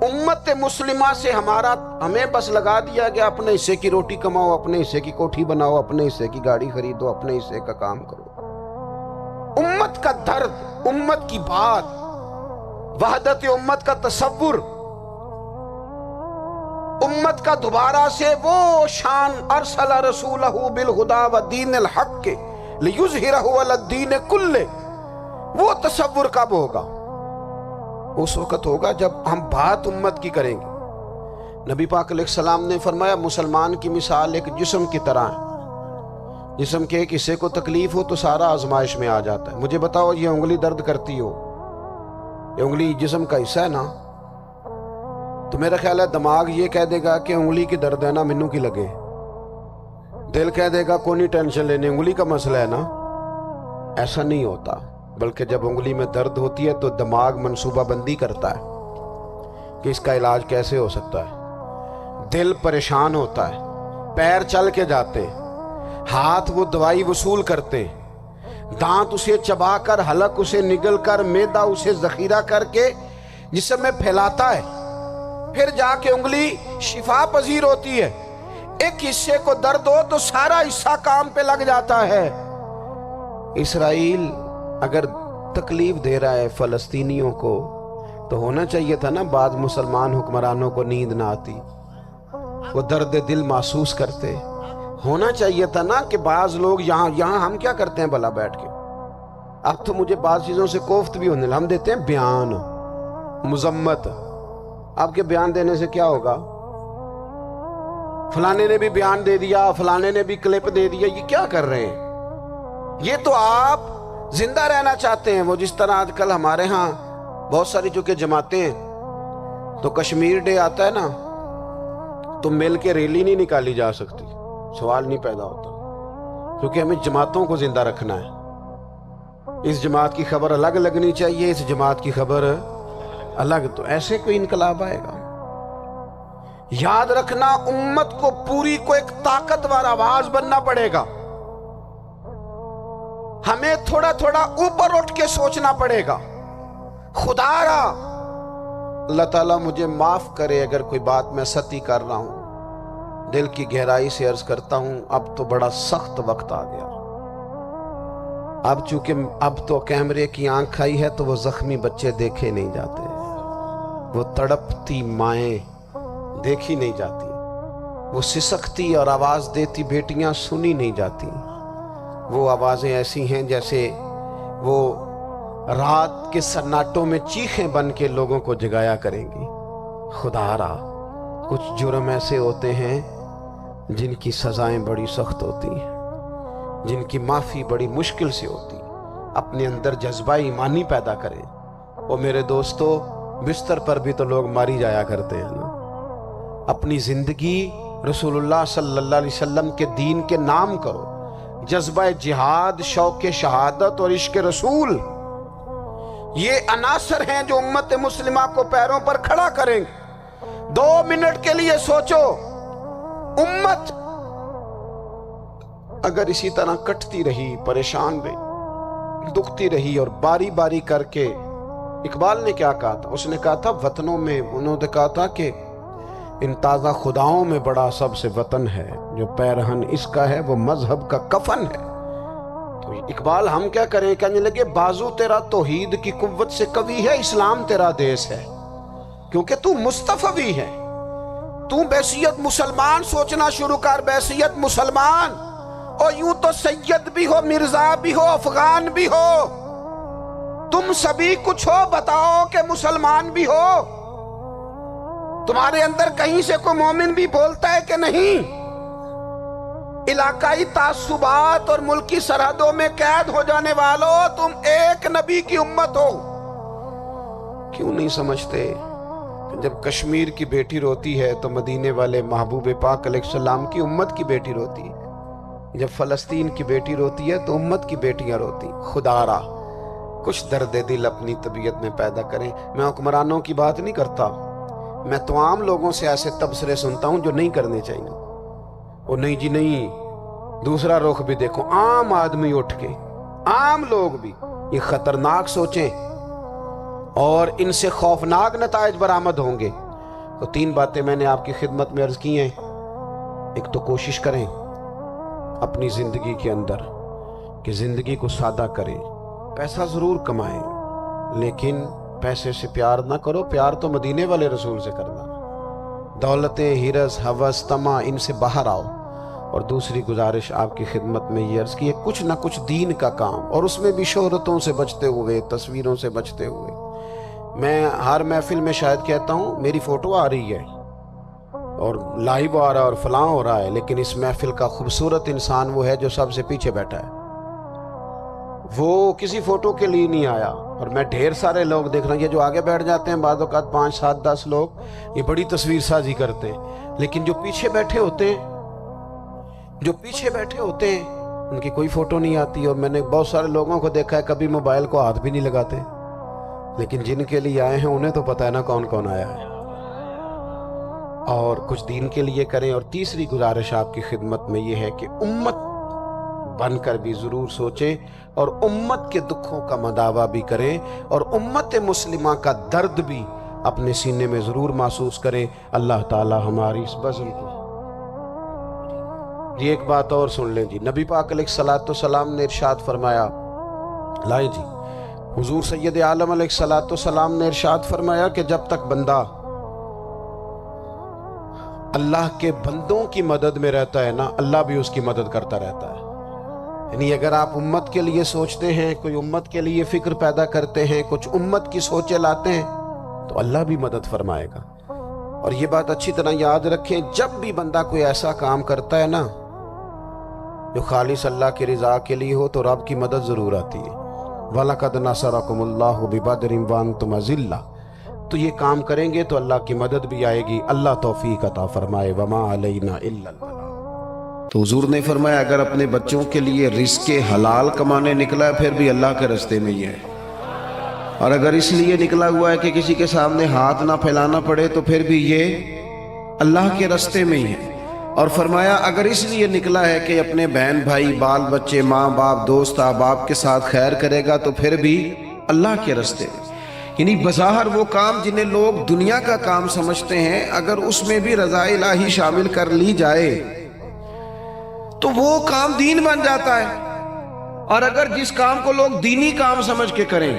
امت مسلمہ سے ہمیں بس لگا دیا گیا اپنے حصے کی روٹی کماؤ، اپنے حصے کی کوٹھی بناؤ، اپنے حصے کی گاڑی خریدو، اپنے حصے کا کام کرو۔ امت کا درد، امت کی بات، وحدت امت کا تصور، امت کا دوبارہ سے وہ شان ارسل رسولہ بالہدی ودین الحق لیظہرہ علی الدین کلہ، وہ تصور کب ہوگا؟ اس وقت ہوگا جب ہم بات امت کی کریں گے۔ نبی پاک علیہ السلام نے فرمایا مسلمان کی مثال ایک جسم کی طرح ہے، جسم کے ایک حصے کو تکلیف ہو تو سارا آزمائش میں آ جاتا ہے۔ مجھے بتاؤ یہ انگلی درد کرتی ہو، یہ انگلی جسم کا حصہ ہے نا، تو میرا خیال ہے دماغ یہ کہہ دے گا کہ انگلی کی درد ہے نا مینوں کی لگے، دل کہہ دے گا کوئی نہیں ٹینشن لینے، انگلی کا مسئلہ ہے نا۔ ایسا نہیں ہوتا، بلکہ جب انگلی میں درد ہوتی ہے تو دماغ منصوبہ بندی کرتا ہے کہ اس کا علاج کیسے ہو سکتا ہے، دل پریشان ہوتا ہے، پیر چل کے جاتے، ہاتھ وہ دوائی وصول کرتے، دانت اسے چبا کر، حلق اسے نگل کر، معدہ اسے ذخیرہ کر کے جسم میں پھیلاتا ہے، پھر جا کے انگلی شفا پذیر ہوتی ہے۔ ایک حصے کو درد ہو تو سارا حصہ کام پہ لگ جاتا ہے۔ اسرائیل اگر تکلیف دے رہا ہے فلسطینیوں کو تو ہونا چاہیے تھا نا بعض مسلمان حکمرانوں کو نیند نہ آتی، وہ درد دل محسوس کرتے، ہونا چاہیے تھا نا کہ بعض لوگ یہاں ہم کیا کرتے ہیں بھلا بیٹھ کے، اب تو مجھے بعض چیزوں سے کوفت بھی ہونے لگا، ہم دیتے ہیں بیان، مذمت۔ آپ کے بیان دینے سے کیا ہوگا؟ فلانے نے بھی بیان دے دیا، فلانے نے بھی کلپ دے دیا، یہ کیا کر رہے ہیں؟ یہ تو آپ زندہ رہنا چاہتے ہیں. وہ جس طرح آج کل ہمارے ہاں بہت ساری چونکہ جماعتیں ہیں تو کشمیر ڈے آتا ہے نا تو مل کے ریلی نہیں نکالی جا سکتی, سوال نہیں پیدا ہوتا, کیونکہ ہمیں جماعتوں کو زندہ رکھنا ہے. اس جماعت کی خبر الگ لگنی چاہیے, اس جماعت کی خبر الگ. تو ایسے کوئی انقلاب آئے گا؟ یاد رکھنا امت کو پوری کو ایک طاقتور آواز بننا پڑے گا. ہمیں تھوڑا تھوڑا اوپر اٹھ کے سوچنا پڑے گا. خدا را اللہ تعالیٰ مجھے معاف کرے اگر کوئی بات میں سطحی کر رہا ہوں, دل کی گہرائی سے عرض کرتا ہوں اب تو بڑا سخت وقت آ گیا. اب چونکہ اب تو کیمرے کی آنکھ آئی ہے تو وہ زخمی بچے دیکھے نہیں جاتے, وہ تڑپتی مائیں دیکھی نہیں جاتی, وہ سسکتی اور آواز دیتی بیٹیاں سنی نہیں جاتی. وہ آوازیں ایسی ہیں جیسے وہ رات کے سناٹوں میں چیخیں بن کے لوگوں کو جگایا کریں گی. خدا را کچھ جرم ایسے ہوتے ہیں جن کی سزائیں بڑی سخت ہوتی ہیں, جن کی معافی بڑی مشکل سے ہوتی. اپنے اندر جذبہ ایمانی پیدا کریں. وہ میرے دوستو بستر پر بھی تو لوگ ماری جایا کرتے ہیں نا. اپنی زندگی رسول اللہ صلی اللہ علیہ وسلم کے دین کے نام کرو. جذبہ جہاد, شوق شہادت اور عشق رسول, یہ عناصر ہیں جو امت مسلمہ کو پیروں پر کھڑا کریں گے. 2 منٹ کے لیے سوچو, امت اگر اسی طرح کٹتی رہی, پریشان رہی, دکھتی رہی اور باری باری کر کے, اقبال نے کیا کہا تھا؟ اس نے کہا تھا وطنوں میں, انہوں نے کہا تھا کہ ان تازہ خداؤں میں بڑا سب سے وطن ہے, جو پیرہن اس کا ہے وہ مذہب کا کفن ہے. تو اقبال ہم کیا کریں؟ کہنے لگے بازو تیرا توحید کی قوت سے قوی ہے, اسلام تیرا دیس ہے, کیونکہ تو مصطفی ہے. تو بحیثیت مسلمان سوچنا شروع کر, بحیثیت مسلمان. اور یوں تو سید بھی ہو, مرزا بھی ہو, افغان بھی ہو, تم سبھی کچھ ہو, بتاؤ کہ مسلمان بھی ہو. تمہارے اندر کہیں سے کوئی مومن بھی بولتا ہے کہ نہیں؟ علاقائی تعصبات اور ملکی سرحدوں میں قید ہو جانے والوں, تم ایک نبی کی امت ہو. کیوں نہیں سمجھتے کہ جب کشمیر کی بیٹی روتی ہے تو مدینے والے محبوب پاک علیہ السلام کی امت کی بیٹی روتی ہے, جب فلسطین کی بیٹی روتی ہے تو امت کی بیٹیاں روتی. خدا را کچھ درد دل اپنی طبیعت میں پیدا کریں. میں حکمرانوں کی بات نہیں کرتا, میں تو عام لوگوں سے ایسے تبصرے سنتا ہوں جو نہیں کرنے چاہیے. وہ نہیں جی نہیں, دوسرا رخ بھی دیکھو. عام آدمی اٹھ کے, عام لوگ بھی یہ خطرناک سوچیں اور ان سے خوفناک نتائج برآمد ہوں گے. تو 3 باتیں میں نے آپ کی خدمت میں عرض کی ہیں. ایک تو کوشش کریں اپنی زندگی کے اندر کہ زندگی کو سادہ کریں. پیسہ ضرور کمائیں لیکن پیسے سے پیار نہ کرو, پیار تو مدینے والے رسول سے کرنا. دولتیں, ہرس, ہوس, طمع, ان سے باہر آؤ. اور دوسری گزارش آپ کی خدمت میں یہ عرض کی ہے, کچھ نہ کچھ دین کا کام, اور اس میں بھی شہرتوں سے بچتے ہوئے, تصویروں سے بچتے ہوئے. میں ہر محفل میں شاید کہتا ہوں میری فوٹو آ رہی ہے اور لائیو آ رہا ہے اور فلاں ہو رہا ہے, لیکن اس محفل کا خوبصورت انسان وہ ہے جو سب سے پیچھے بیٹھا ہے. وہ کسی فوٹو کے لیے نہیں آیا. اور میں ڈھیر سارے لوگ دیکھ رہا ہوں, یہ جو آگے بیٹھ جاتے ہیں بعض اوقات 5, 7, 10 لوگ, یہ بڑی تصویر سازی کرتے ہیں, لیکن جو پیچھے بیٹھے ہوتے ہیں, جو پیچھے بیٹھے ہوتے ہیں ان کی کوئی فوٹو نہیں آتی. اور میں نے بہت سارے لوگوں کو دیکھا ہے کبھی موبائل کو ہاتھ بھی نہیں لگاتے, لیکن جن کے لیے آئے ہیں انہیں تو پتہ ہے نا کون کون آیا ہے. اور کچھ دین کے لیے کریں. اور تیسری گزارش آپ کی خدمت میں یہ ہے کہ امت بن کر بھی ضرور سوچیں اور امت کے دکھوں کا مداوا بھی کریں اور امت مسلمہ کا درد بھی اپنے سینے میں ضرور محسوس کریں. اللہ تعالی ہماری اس بزم کو. یہ ایک بات اور سن لیں جی, نبی پاک علیہ الصلوۃ والسلام نے ارشاد فرمایا, لائیں جی, حضور سید عالم علیہ الصلوۃ والسلام نے ارشاد فرمایا کہ جب تک بندہ اللہ کے بندوں کی مدد میں رہتا ہے نا, اللہ بھی اس کی مدد کرتا رہتا ہے. یعنی اگر آپ امت کے لیے سوچتے ہیں, کوئی امت کے لیے فکر پیدا کرتے ہیں, کچھ امت کی سوچیں لاتے ہیں, تو اللہ بھی مدد فرمائے گا. اور یہ بات اچھی طرح یاد رکھیں, جب بھی بندہ کوئی ایسا کام کرتا ہے نا جو خالص اللہ کی رضا کے لیے ہو تو رب کی مدد ضرور آتی ہے۔ وَلَقَدْ نَصَرَكُمُ اللَّهُ بِبَدْرٍ وَأَنْتُمْ أَذِلَّةٌ، تو یہ کام کریں گے تو اللہ کی مدد بھی آئے گی، اللہ توفیق عطا فرمائے۔ وَمَا عَلَيْنَا إِلَّا الْبَلَاغُ۔ تو حضور نے فرمایا اگر اپنے بچوں کے لیے رزق حلال کمانے نکلا ہے پھر بھی اللہ کے راستے میں ہی ہے، اور اگر اس لیے نکلا ہوا ہے کہ کسی کے سامنے ہاتھ نہ پھیلانا پڑے تو پھر بھی یہ اللہ کے راستے میں ہی ہے۔ اور فرمایا اگر اس لیے نکلا ہے کہ اپنے بہن بھائی بال بچے ماں باپ دوست احباب کے ساتھ خیر کرے گا تو پھر بھی اللہ کے راستے میں، یعنی بظاہر وہ کام جنہیں لوگ دنیا کا کام سمجھتے ہیں اگر اس میں بھی رضا الہی شامل کر لی جائے تو وہ کام دین بن جاتا ہے۔ اور اگر جس کام کو لوگ دینی کام سمجھ کے کریں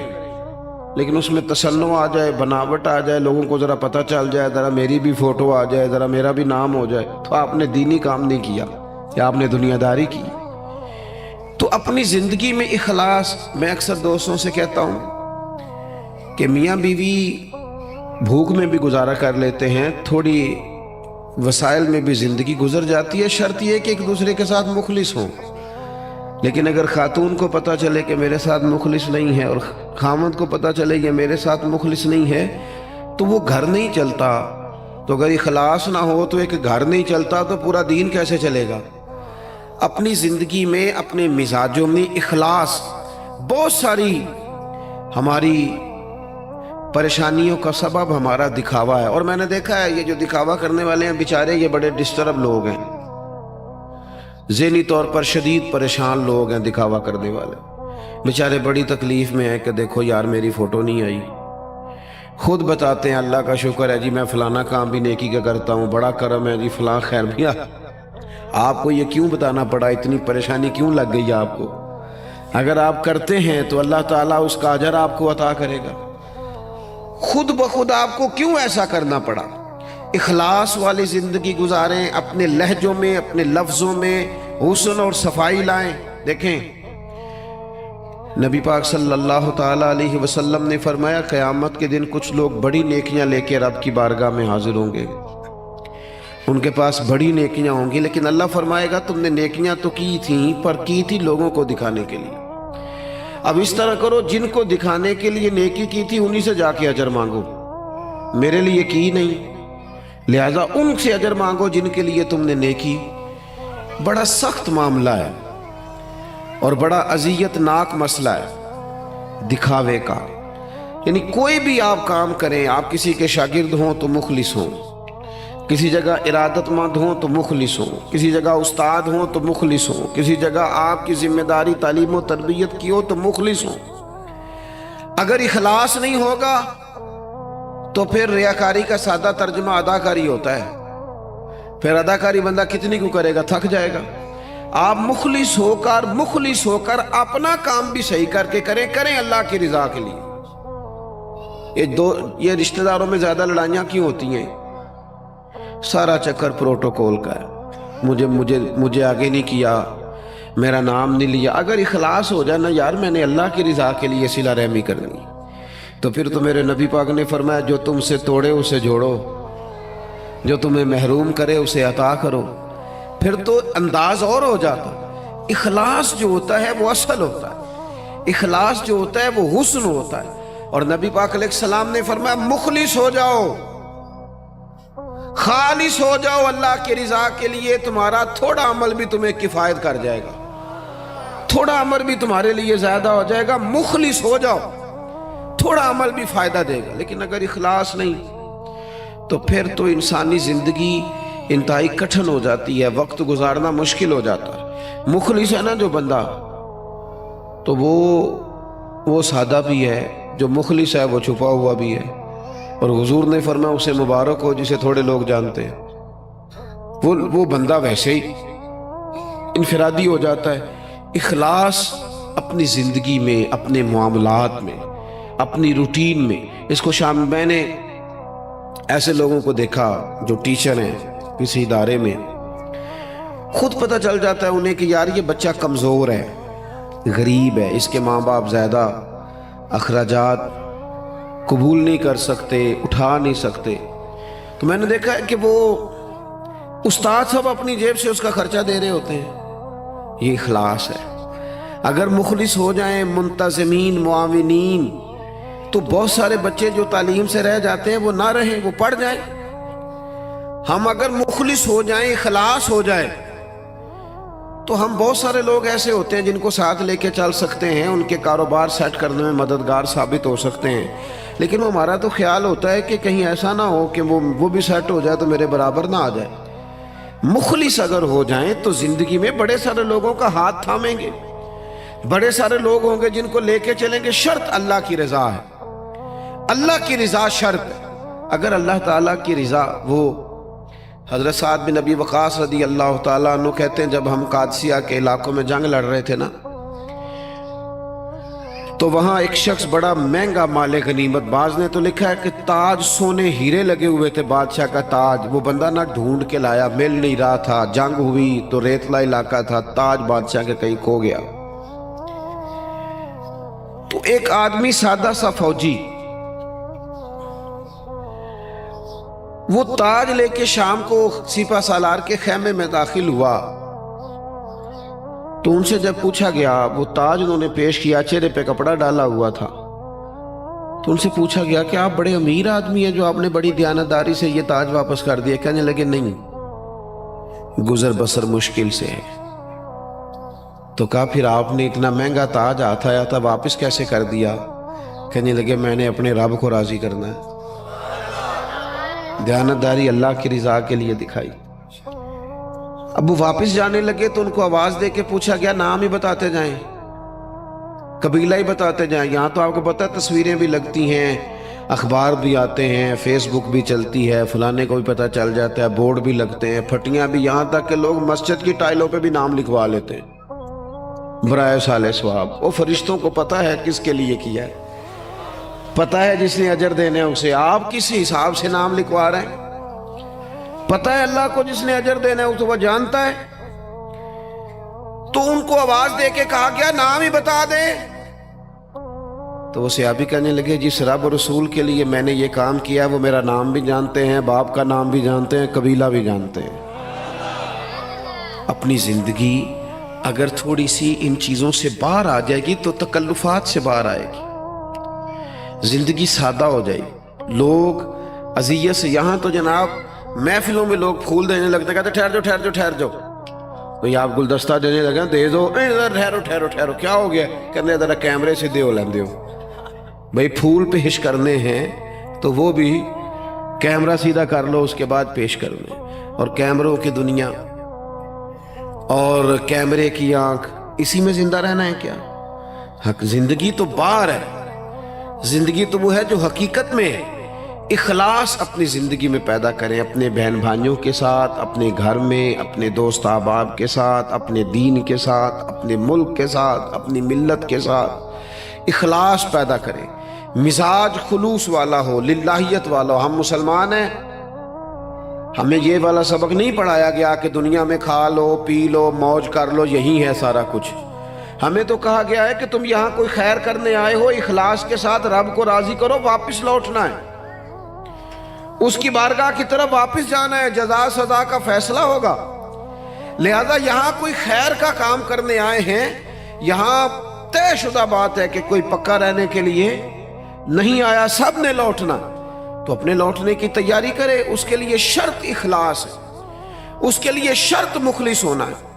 لیکن اس میں تصنع آ جائے، بناوٹ آ جائے، لوگوں کو ذرا پتہ چل جائے، ذرا میری بھی فوٹو آ جائے، ذرا میرا بھی نام ہو جائے، تو آپ نے دینی کام نہیں کیا یا آپ نے دنیا داری کی۔ تو اپنی زندگی میں اخلاص، میں اکثر دوستوں سے کہتا ہوں کہ میاں بیوی بھوک میں بھی گزارا کر لیتے ہیں، تھوڑی وسائل میں بھی زندگی گزر جاتی ہے، شرط یہ کہ ایک دوسرے کے ساتھ مخلص ہوں۔ لیکن اگر خاتون کو پتہ چلے کہ میرے ساتھ مخلص نہیں ہے اور خامد کو پتہ چلے کہ میرے ساتھ مخلص نہیں ہے تو وہ گھر نہیں چلتا۔ تو اگر اخلاص نہ ہو تو ایک گھر نہیں چلتا تو پورا دین کیسے چلے گا؟ اپنی زندگی میں اپنے مزاجوں میں اخلاص، بہت ساری ہماری پریشانیوں کا سبب ہمارا دکھاوا ہے، اور میں نے دیکھا ہے یہ جو دکھاوا کرنے والے ہیں بیچارے یہ بڑے ڈسٹرب لوگ ہیں، ذہنی طور پر شدید پریشان لوگ ہیں، دکھاوا کرنے والے بیچارے بڑی تکلیف میں ہیں کہ دیکھو یار میری فوٹو نہیں آئی، خود بتاتے ہیں اللہ کا شکر ہے جی میں فلانا کام بھی نیکی کا کرتا ہوں، بڑا کرم ہے جی فلاں خیر بھی۔ آپ کو یہ کیوں بتانا پڑا، اتنی پریشانی کیوں لگ گئی آپ کو؟ اگر آپ کرتے ہیں تو اللہ تعالیٰ اس کا اجر آپ کو عطا کرے گا، خود بخود آپ کو کیوں ایسا کرنا پڑا؟ اخلاص والی زندگی گزاریں، اپنے لہجوں میں اپنے لفظوں میں حسن اور صفائی لائیں۔ دیکھیں نبی پاک صلی اللہ تعالیٰ علیہ وسلم نے فرمایا قیامت کے دن کچھ لوگ بڑی نیکیاں لے کے رب کی بارگاہ میں حاضر ہوں گے، ان کے پاس بڑی نیکیاں ہوں گی، لیکن اللہ فرمائے گا تم نے نیکیاں تو کی تھیں پر کی تھی لوگوں کو دکھانے کے لیے۔ اب اس طرح کرو جن کو دکھانے کے لیے نیکی کی تھی انہی سے جا کے اجر مانگو، میرے لیے کی نہیں، لہذا ان سے اجر مانگو جن کے لیے تم نے نیکی۔ بڑا سخت معاملہ ہے اور بڑا اذیت ناک مسئلہ ہے دکھاوے کا، یعنی کوئی بھی آپ کام کریں، آپ کسی کے شاگرد ہوں تو مخلص ہوں، کسی جگہ ارادت مند ہوں تو مخلص ہوں، کسی جگہ استاد ہوں تو مخلص ہوں، کسی جگہ آپ کی ذمہ داری تعلیم و تربیت کی ہو تو مخلص ہوں۔ اگر اخلاص نہیں ہوگا تو پھر ریاکاری کا سادہ ترجمہ اداکاری ہوتا ہے، پھر اداکاری بندہ کتنی کو کرے گا، تھک جائے گا۔ آپ مخلص ہو کر اپنا کام بھی صحیح کر کے کریں اللہ کی رضا کے لیے۔ یہ رشتہ داروں میں زیادہ لڑائیاں کیوں ہوتی ہیں؟ سارا چکر پروٹوکول کا ہے، مجھے آگے نہیں کیا، میرا نام نہیں لیا۔ اگر اخلاص ہو جائے نا یار میں نے اللہ کی رضا کے لیے صلہ رحمی کرنی، تو پھر تو میرے نبی پاک نے فرمایا جو تم سے توڑے اسے جوڑو، جو تمہیں محروم کرے اسے عطا کرو، پھر تو انداز اور ہو جاتا۔ اخلاص جو ہوتا ہے وہ اصل ہوتا ہے، اخلاص جو ہوتا ہے وہ حسن ہوتا ہے، اور نبی پاک علیہ السلام نے فرمایا مخلص ہو جاؤ، خالص ہو جاؤ اللہ کی رضا کے لیے، تمہارا تھوڑا عمل بھی تمہیں کفایت کر جائے گا، تھوڑا عمل بھی تمہارے لیے زیادہ ہو جائے گا۔ مخلص ہو جاؤ، تھوڑا عمل بھی فائدہ دے گا۔ لیکن اگر اخلاص نہیں تو پھر تو انسانی زندگی انتہائی کٹھن ہو جاتی ہے، وقت گزارنا مشکل ہو جاتا ہے۔ مخلص ہے نا جو بندہ تو وہ سادہ بھی ہے، جو مخلص ہے وہ چھپا ہوا بھی ہے، اور حضور نے فرمایا اسے مبارک ہو جسے تھوڑے لوگ جانتے ہیں، وہ بندہ ویسے ہی انفرادی ہو جاتا ہے۔ اخلاص اپنی زندگی میں، اپنے معاملات میں، اپنی روٹین میں، اس کو میں نے ایسے لوگوں کو دیکھا جو ٹیچر ہیں کسی ادارے میں، خود پتہ چل جاتا ہے انہیں کہ یار یہ بچہ کمزور ہے، غریب ہے، اس کے ماں باپ زیادہ اخراجات قبول نہیں کر سکتے، اٹھا نہیں سکتے، تو میں نے دیکھا ہے کہ وہ استاد سب اپنی جیب سے اس کا خرچہ دے رہے ہوتے ہیں، یہ اخلاص ہے۔ اگر مخلص ہو جائیں، منتظمین، معاونین، تو بہت سارے بچے جو تعلیم سے رہ جاتے ہیں وہ نہ رہیں، وہ پڑھ جائیں۔ ہم اگر مخلص ہو جائیں، اخلاص ہو جائے، تو ہم بہت سارے لوگ ایسے ہوتے ہیں جن کو ساتھ لے کے چل سکتے ہیں، ان کے کاروبار سیٹ کرنے میں مددگار ثابت ہو سکتے ہیں، لیکن ہمارا تو خیال ہوتا ہے کہ کہیں ایسا نہ ہو کہ وہ بھی سیٹ ہو جائے تو میرے برابر نہ آ جائے۔ مخلص اگر ہو جائیں تو زندگی میں بڑے سارے لوگوں کا ہاتھ تھامیں گے، بڑے سارے لوگ ہوں گے جن کو لے کے چلیں گے۔ شرط اللہ کی رضا ہے، اللہ کی رضا شرط ہے۔ اگر اللہ تعالیٰ کی رضا، وہ حضرت سعد بن ابی وقاص رضی اللہ تعالیٰ عنہ کہتے ہیں جب ہم قادسیہ کے علاقوں میں جنگ لڑ رہے تھے نا، تو وہاں ایک شخص بڑا مہنگا مال غنیمت، بعض نے تو لکھا ہے کہ تاج سونے ہیرے لگے ہوئے تھے، بادشاہ کا تاج، وہ بندہ نہ ڈھونڈ کے لایا، مل نہیں رہا تھا، جنگ ہوئی تو ریتلا علاقہ تھا، تاج بادشاہ کے کہیں کھو گیا۔ تو ایک آدمی سادہ سا فوجی وہ تاج لے کے شام کو سپہ سالار کے خیمے میں داخل ہوا، تو ان سے جب پوچھا گیا، وہ تاج انہوں نے پیش کیا، چہرے پہ کپڑا ڈالا ہوا تھا، تو ان سے پوچھا گیا کہ آپ بڑے امیر آدمی ہیں جو آپ نے بڑی دیانتداری سے یہ تاج واپس کر دیا۔ کہنے لگے نہیں، گزر بسر مشکل سے ہے۔ تو کہا پھر آپ نے اتنا مہنگا تاج آیا تھا واپس کیسے کر دیا؟ کہنے لگے میں نے اپنے رب کو راضی کرنا ہے، دیانتداری اللہ کی رضا کے لیے دکھائی۔ اب وہ واپس جانے لگے تو ان کو آواز دے کے پوچھا گیا نام ہی بتاتے جائیں، قبیلہ ہی بتاتے جائیں۔ یہاں تو آپ کو پتہ ہے تصویریں بھی لگتی ہیں، اخبار بھی آتے ہیں، فیس بک بھی چلتی ہے، فلانے کو بھی پتہ چل جاتا ہے، بورڈ بھی لگتے ہیں، پھٹیاں بھی، یہاں تک کہ لوگ مسجد کی ٹائلوں پہ بھی نام لکھوا لیتے ہیں برائے صالح ثواب۔ وہ فرشتوں کو پتہ ہے کس کے لیے کیا ہے، پتہ ہے جس نے اجر دینے اسے، آپ کس حساب سے نام لکھوا رہے ہیں؟ پتہ ہے اللہ کو جس نے اجر دینا ہے تو وہ جانتا ہے۔ تو ان کو آواز دے کے کہا گیا نام ہی بتا دے۔ تو وہ صحابی کہنے لگے جس رب اور رسول کے لیے میں نے یہ کام کیا ہے وہ میرا نام بھی جانتے ہیں، باپ کا نام بھی جانتے ہیں، قبیلہ بھی جانتے ہیں۔ اپنی زندگی اگر تھوڑی سی ان چیزوں سے باہر آ جائے گی تو تکلفات سے باہر آئے گی، زندگی سادہ ہو جائے گی۔ لوگ اذیت سے، یہاں تو جناب محفلوں میں لوگ پھول دینے لگتے، کہتے ٹھہر جاؤ ٹھہر جاؤ ٹھہر جاؤ، تو آپ گلدستہ دینے لگے دے دو، ٹھہرو ٹھہرو ٹھہرو، کیا ہو گیا؟ کہنے ذرا کیمرے سے دیو لیندے ہو بھائی، پھول پیش کرنے ہیں تو وہ بھی کیمرہ سیدھا کر لو، اس کے بعد پیش کرنے۔ اور کیمروں کی دنیا اور کیمرے کی آنکھ، اسی میں زندہ رہنا ہے کیا؟ حق زندگی تو باہر ہے، زندگی تو وہ ہے جو حقیقت میں ہے۔ اخلاص اپنی زندگی میں پیدا کریں، اپنے بہن بھائیوں کے ساتھ، اپنے گھر میں، اپنے دوست احباب کے ساتھ، اپنے دین کے ساتھ، اپنے ملک کے ساتھ، اپنی ملت کے ساتھ اخلاص پیدا کریں، مزاج خلوص والا ہو، للہیت والا ہو۔ ہم مسلمان ہیں، ہمیں یہ والا سبق نہیں پڑھایا گیا کہ دنیا میں کھا لو پی لو موج کر لو، یہی ہے سارا کچھ۔ ہمیں تو کہا گیا ہے کہ تم یہاں کوئی خیر کرنے آئے ہو، اخلاص کے ساتھ رب کو راضی کرو، واپس لوٹنا ہے، اس کی بارگاہ کی طرف واپس جانا ہے، جزا سزا کا فیصلہ ہوگا۔ لہذا یہاں کوئی خیر کا کام کرنے آئے ہیں، یہاں طے شدہ بات ہے کہ کوئی پکا رہنے کے لیے نہیں آیا، سب نے لوٹنا، تو اپنے لوٹنے کی تیاری کرے۔ اس کے لیے شرط اخلاص ہے، اس کے لیے شرط مخلص ہونا ہے۔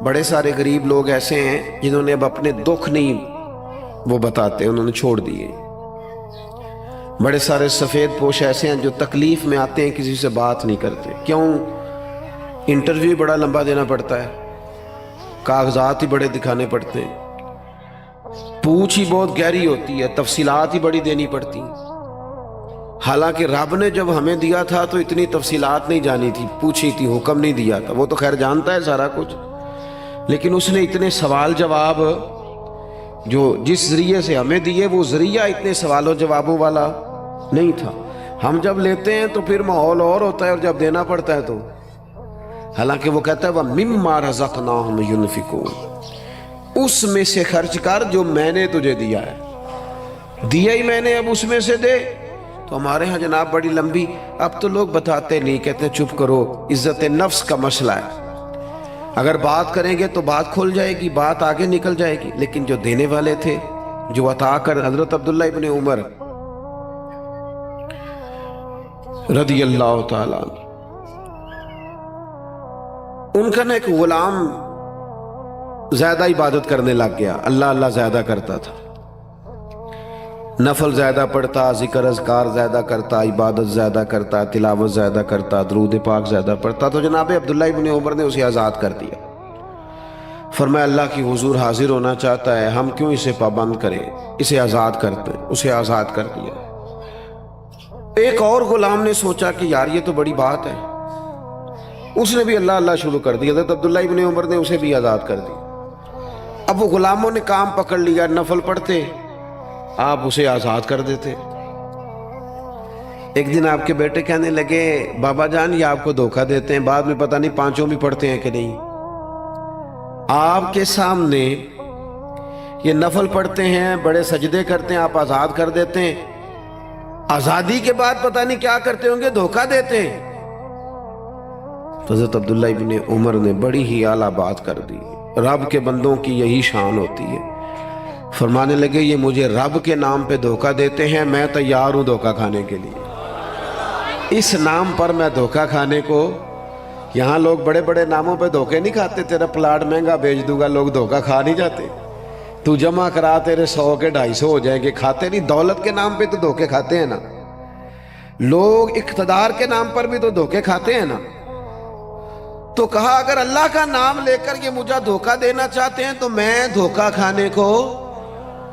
بڑے سارے غریب لوگ ایسے ہیں جنہوں نے اب اپنے دکھ نہیں وہ بتاتے، انہوں نے چھوڑ دیے۔ بڑے سارے سفید پوش ایسے ہیں جو تکلیف میں آتے ہیں کسی سے بات نہیں کرتے۔ کیوں؟ انٹرویو بڑا لمبا دینا پڑتا ہے، کاغذات ہی بڑے دکھانے پڑتے ہیں، پوچھ ہی بہت گہری ہوتی ہے، تفصیلات ہی بڑی دینی پڑتی ہیں۔ حالانکہ رب نے جب ہمیں دیا تھا تو اتنی تفصیلات نہیں جانی تھی، پوچھی تھی، حکم نہیں دیا تھا، وہ تو خیر جانتا ہے سارا کچھ، لیکن اس نے اتنے سوال جواب جو جس ذریعے سے ہمیں دیے وہ ذریعہ اتنے سوال و جوابوں والا نہیں تھا۔ ہم جب لیتے ہیں تو پھر ماحول اور ہوتا ہے، اور جب دینا پڑتا ہے تو حالانکہ وہ کہتا ہے وَمِمَّا رَزَقْنَاهُمْ يُنْفِقُونَ، اس میں سے خرچ کر جو میں نے تجھے دیا ہے، دیا ہی میں نے، اب اس میں سے دے۔ تو ہمارے ہاں جناب بڑی لمبی، اب تو لوگ بتاتے نہیں، کہتے ہیں چپ کرو، عزت نفس کا مسئلہ ہے۔ اگر بات کریں گے تو بات کھل جائے گی، بات آگے نکل جائے گی، لیکن جو دینے والے تھے، جو عطا کر، حضرت عبداللہ ابن عمر رضی اللہ تعالیٰ عنہ، ان کا نا ایک غلام زیادہ عبادت کرنے لگ گیا، اللہ اللہ زیادہ کرتا تھا، نفل زیادہ پڑھتا، ذکر اذکار زیادہ کرتا، عبادت زیادہ کرتا، تلاوت زیادہ کرتا، درود پاک زیادہ پڑھتا، تو جناب عبداللہ ابن عمر نے اسے آزاد کر دیا۔ فرمایا اللہ کی حضور حاضر ہونا چاہتا ہے، ہم کیوں اسے پابند کریں، اسے آزاد کرتے، اسے آزاد کر دیا۔ ایک اور غلام نے سوچا کہ یار یہ تو بڑی بات ہے، اس نے بھی اللہ اللہ شروع کر دیا، حضرت عبداللہ ابن عمر نے اسے بھی آزاد کر دیا۔ اب وہ غلاموں نے کام پکڑ لیا، نفل پڑھتے، آپ اسے آزاد کر دیتے۔ ایک دن آپ کے بیٹے کہنے لگے بابا جان یہ آپ کو دھوکہ دیتے ہیں، بعد میں پتہ نہیں پانچوں بھی پڑھتے ہیں کہ نہیں، آپ کے سامنے یہ نفل پڑھتے ہیں، بڑے سجدے کرتے ہیں، آپ آزاد کر دیتے ہیں، آزادی کے بعد پتہ نہیں کیا کرتے ہوں گے، دھوکہ دیتے ہیں۔ حضرت عبداللہ ابن عمر نے بڑی ہی اعلیٰ بات کر دی، رب کے بندوں کی یہی شان ہوتی ہے۔ فرمانے لگے یہ مجھے رب کے نام پہ دھوکہ دیتے ہیں، میں تیار ہوں دھوکہ کھانے کے لیے، اس نام پر میں دھوکہ کھانے کو، یہاں لوگ بڑے بڑے ناموں پہ دھوکے نہیں کھاتے، تیرا پلاٹ مہنگا بیچ دوں گا، لوگ دھوکہ کھا نہیں جاتے، تو جمع کرا تیرے 100 کے 250 ہو جائیں گے، کھاتے نہیں، دولت کے نام پہ تو دھوکے کھاتے ہیں نا، لوگ اقتدار کے نام پر بھی تو دھوکے کھاتے ہیں نا۔ تو کہا اگر اللہ کا نام لے کر یہ مجھے دھوکہ دینا چاہتے ہیں تو میں دھوکہ کھانے کو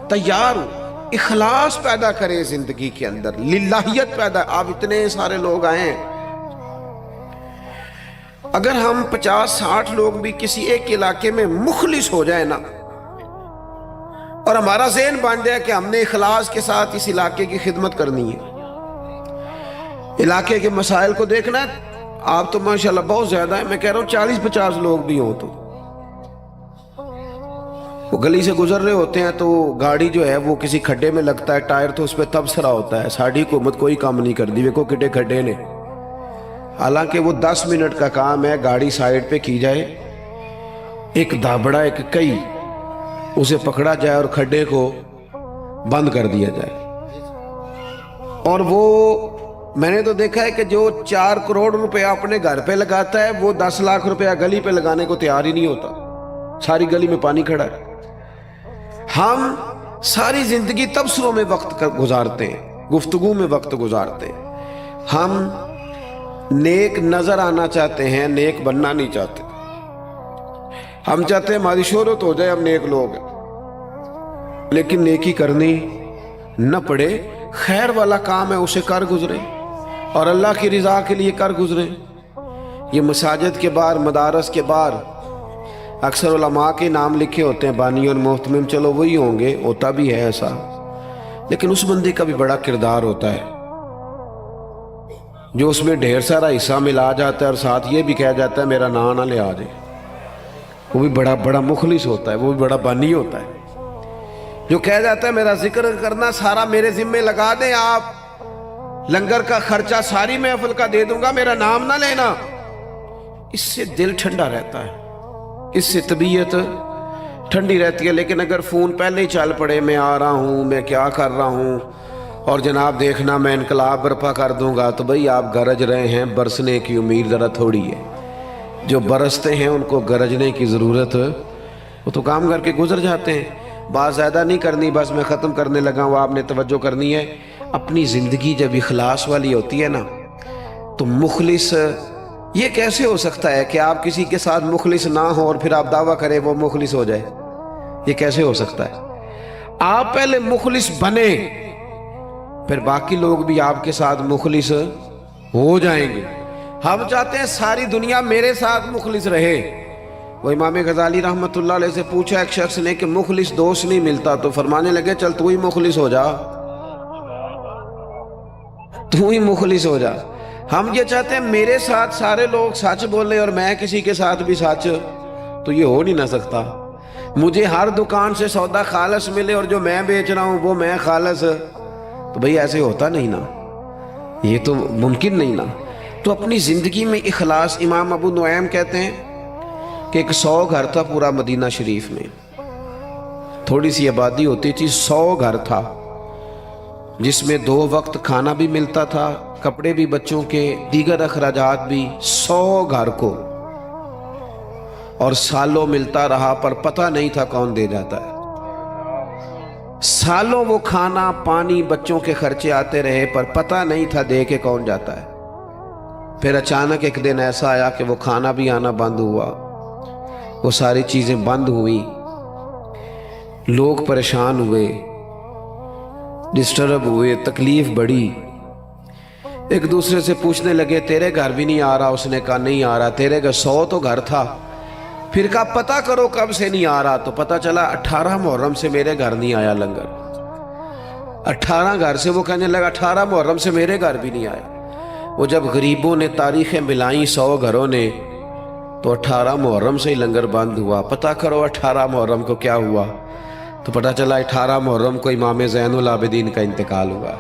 تیار ہوں۔ اخلاص پیدا کرے زندگی کے اندر، للہیت پیدا۔ آپ اتنے سارے لوگ آئے ہیں، اگر ہم 50-60 لوگ بھی کسی ایک علاقے میں مخلص ہو جائے نا، اور ہمارا ذہن بن جائے کہ ہم نے اخلاص کے ساتھ اس علاقے کی خدمت کرنی ہے، علاقے کے مسائل کو دیکھنا ہے، آپ تو ماشاءاللہ بہت زیادہ ہیں، میں کہہ رہا ہوں 40-50 لوگ بھی ہوں تو وہ گلی سے گزر رہے ہوتے ہیں تو گاڑی جو ہے وہ کسی کھڈے میں لگتا ہے، ٹائر تو اس پہ تبصرہ ہوتا ہے، ساڑھی حکومت کوئی کام نہیں کر دی، ویکو کٹے کھڈے نے، حالانکہ وہ 10 منٹ کا کام ہے، گاڑی سائیڈ پہ کی جائے، ایک دھابڑا ایک کئی اسے پکڑا جائے اور کھڈے کو بند کر دیا جائے۔ اور وہ میں نے تو دیکھا ہے کہ جو 4 کروڑ روپے اپنے گھر پہ لگاتا ہے وہ 10 لاکھ روپے گلی پہ لگانے کو تیار ہی نہیں ہوتا، ساری گلی میں پانی کھڑا ہے۔ ہم ساری زندگی تبصروں میں وقت گزارتے ہیں، گفتگو میں وقت گزارتے ہیں، ہم نیک نظر آنا چاہتے ہیں، نیک بننا نہیں چاہتے، ہم چاہتے ہیں ہماری شہرت ہو جائے، ہم نیک لوگ ہیں، لیکن نیکی کرنی نہ پڑے، خیر والا کام ہے اسے کر گزرے اور اللہ کی رضا کے لیے کر گزرے۔ یہ مساجد کے باہر، مدارس کے باہر اکثر علماء کے نام لکھے ہوتے ہیں، بانی اور محتمم، چلو وہی ہوں گے، ہوتا بھی ہے ایسا، لیکن اس بندے کا بھی بڑا کردار ہوتا ہے جو اس میں ڈھیر سارا حصہ ملا جاتا ہے اور ساتھ یہ بھی کہہ جاتا ہے میرا نام نہ لے آ جائے، وہ بھی بڑا مخلص ہوتا ہے، وہ بھی بڑا بانی ہوتا ہے، جو کہہ جاتا ہے میرا ذکر کرنا سارا میرے ذمے لگا دیں، آپ لنگر کا خرچہ ساری محفل کا دے دوں گا، میرا نام نہ لینا، اس سے دل ٹھنڈا رہتا ہے، اس سے طبیعت ٹھنڈی رہتی ہے۔ لیکن اگر فون پہلے ہی چل پڑے، میں آ رہا ہوں، میں کیا کر رہا ہوں، اور جناب دیکھنا میں انقلاب برپا کر دوں گا، تو بھئی آپ گرج رہے ہیں، برسنے کی امید ذرا تھوڑی ہے، جو برستے ہیں ان کو گرجنے کی ضرورت، وہ تو کام کر کے گزر جاتے ہیں۔ بات زیادہ نہیں کرنی، بس میں ختم کرنے لگا ہوں، آپ نے توجہ کرنی ہے۔ اپنی زندگی جب اخلاص والی ہوتی ہے نا تو مخلص، یہ کیسے ہو سکتا ہے کہ آپ کسی کے ساتھ مخلص نہ ہو اور پھر آپ دعویٰ کریں وہ مخلص ہو جائے؟ یہ کیسے ہو سکتا ہے؟ آپ پہلے مخلص بنے، پھر باقی لوگ بھی آپ کے ساتھ مخلص ہو جائیں گے۔ ہم چاہتے ہیں ساری دنیا میرے ساتھ مخلص رہے۔ وہ امام غزالی رحمت اللہ علیہ سے پوچھا ایک شخص نے کہ مخلص دوست نہیں ملتا، تو فرمانے لگے چل تو ہی مخلص ہو جا، تو ہی مخلص ہو جا۔ ہم یہ چاہتے ہیں میرے ساتھ سارے لوگ سچ بولیں اور میں کسی کے ساتھ بھی سچ، تو یہ ہو نہیں نہ سکتا۔ مجھے ہر دکان سے سودا خالص ملے اور جو میں بیچ رہا ہوں وہ میں خالص، تو بھئی ایسے ہوتا نہیں نا، یہ تو ممکن نہیں نا۔ تو اپنی زندگی میں اخلاص، امام ابو نعیم کہتے ہیں کہ ایک 100 گھر تھا پورا مدینہ شریف میں، تھوڑی سی آبادی ہوتی تھی، 100 گھر تھا جس میں 2 وقت کھانا بھی ملتا تھا، کپڑے بھی بچوں کے، دیگر اخراجات بھی، 100 گھر کو، اور سالوں ملتا رہا پر پتہ نہیں تھا کون دے جاتا ہے۔ سالوں وہ کھانا پانی بچوں کے خرچے آتے رہے پر پتہ نہیں تھا دے کے کون جاتا ہے۔ پھر اچانک ایک دن ایسا آیا کہ وہ کھانا بھی آنا بند ہوا، وہ ساری چیزیں بند ہوئی، لوگ پریشان ہوئے، ڈسٹرب ہوئے، تکلیف بڑھی، ایک دوسرے سے پوچھنے لگے تیرے گھر بھی نہیں آ رہا؟ اس نے کہا نہیں آ رہا۔ تیرے گھر 100 تو گھر تھا، پھر کہا پتہ کرو کب سے نہیں آ رہا، تو پتہ چلا 18 محرم سے میرے گھر نہیں آیا لنگر۔ 18 گھر سے وہ کہنے لگا 18 محرم سے میرے گھر بھی نہیں آیا۔ وہ جب غریبوں نے تاریخیں ملائیں 100 گھروں نے، تو 18 محرم سے ہی لنگر بند ہوا۔ پتہ کرو 18 محرم کو کیا ہوا، تو پتہ چلا 18 محرم کو امام زین العابدین کا انتقال ہوا۔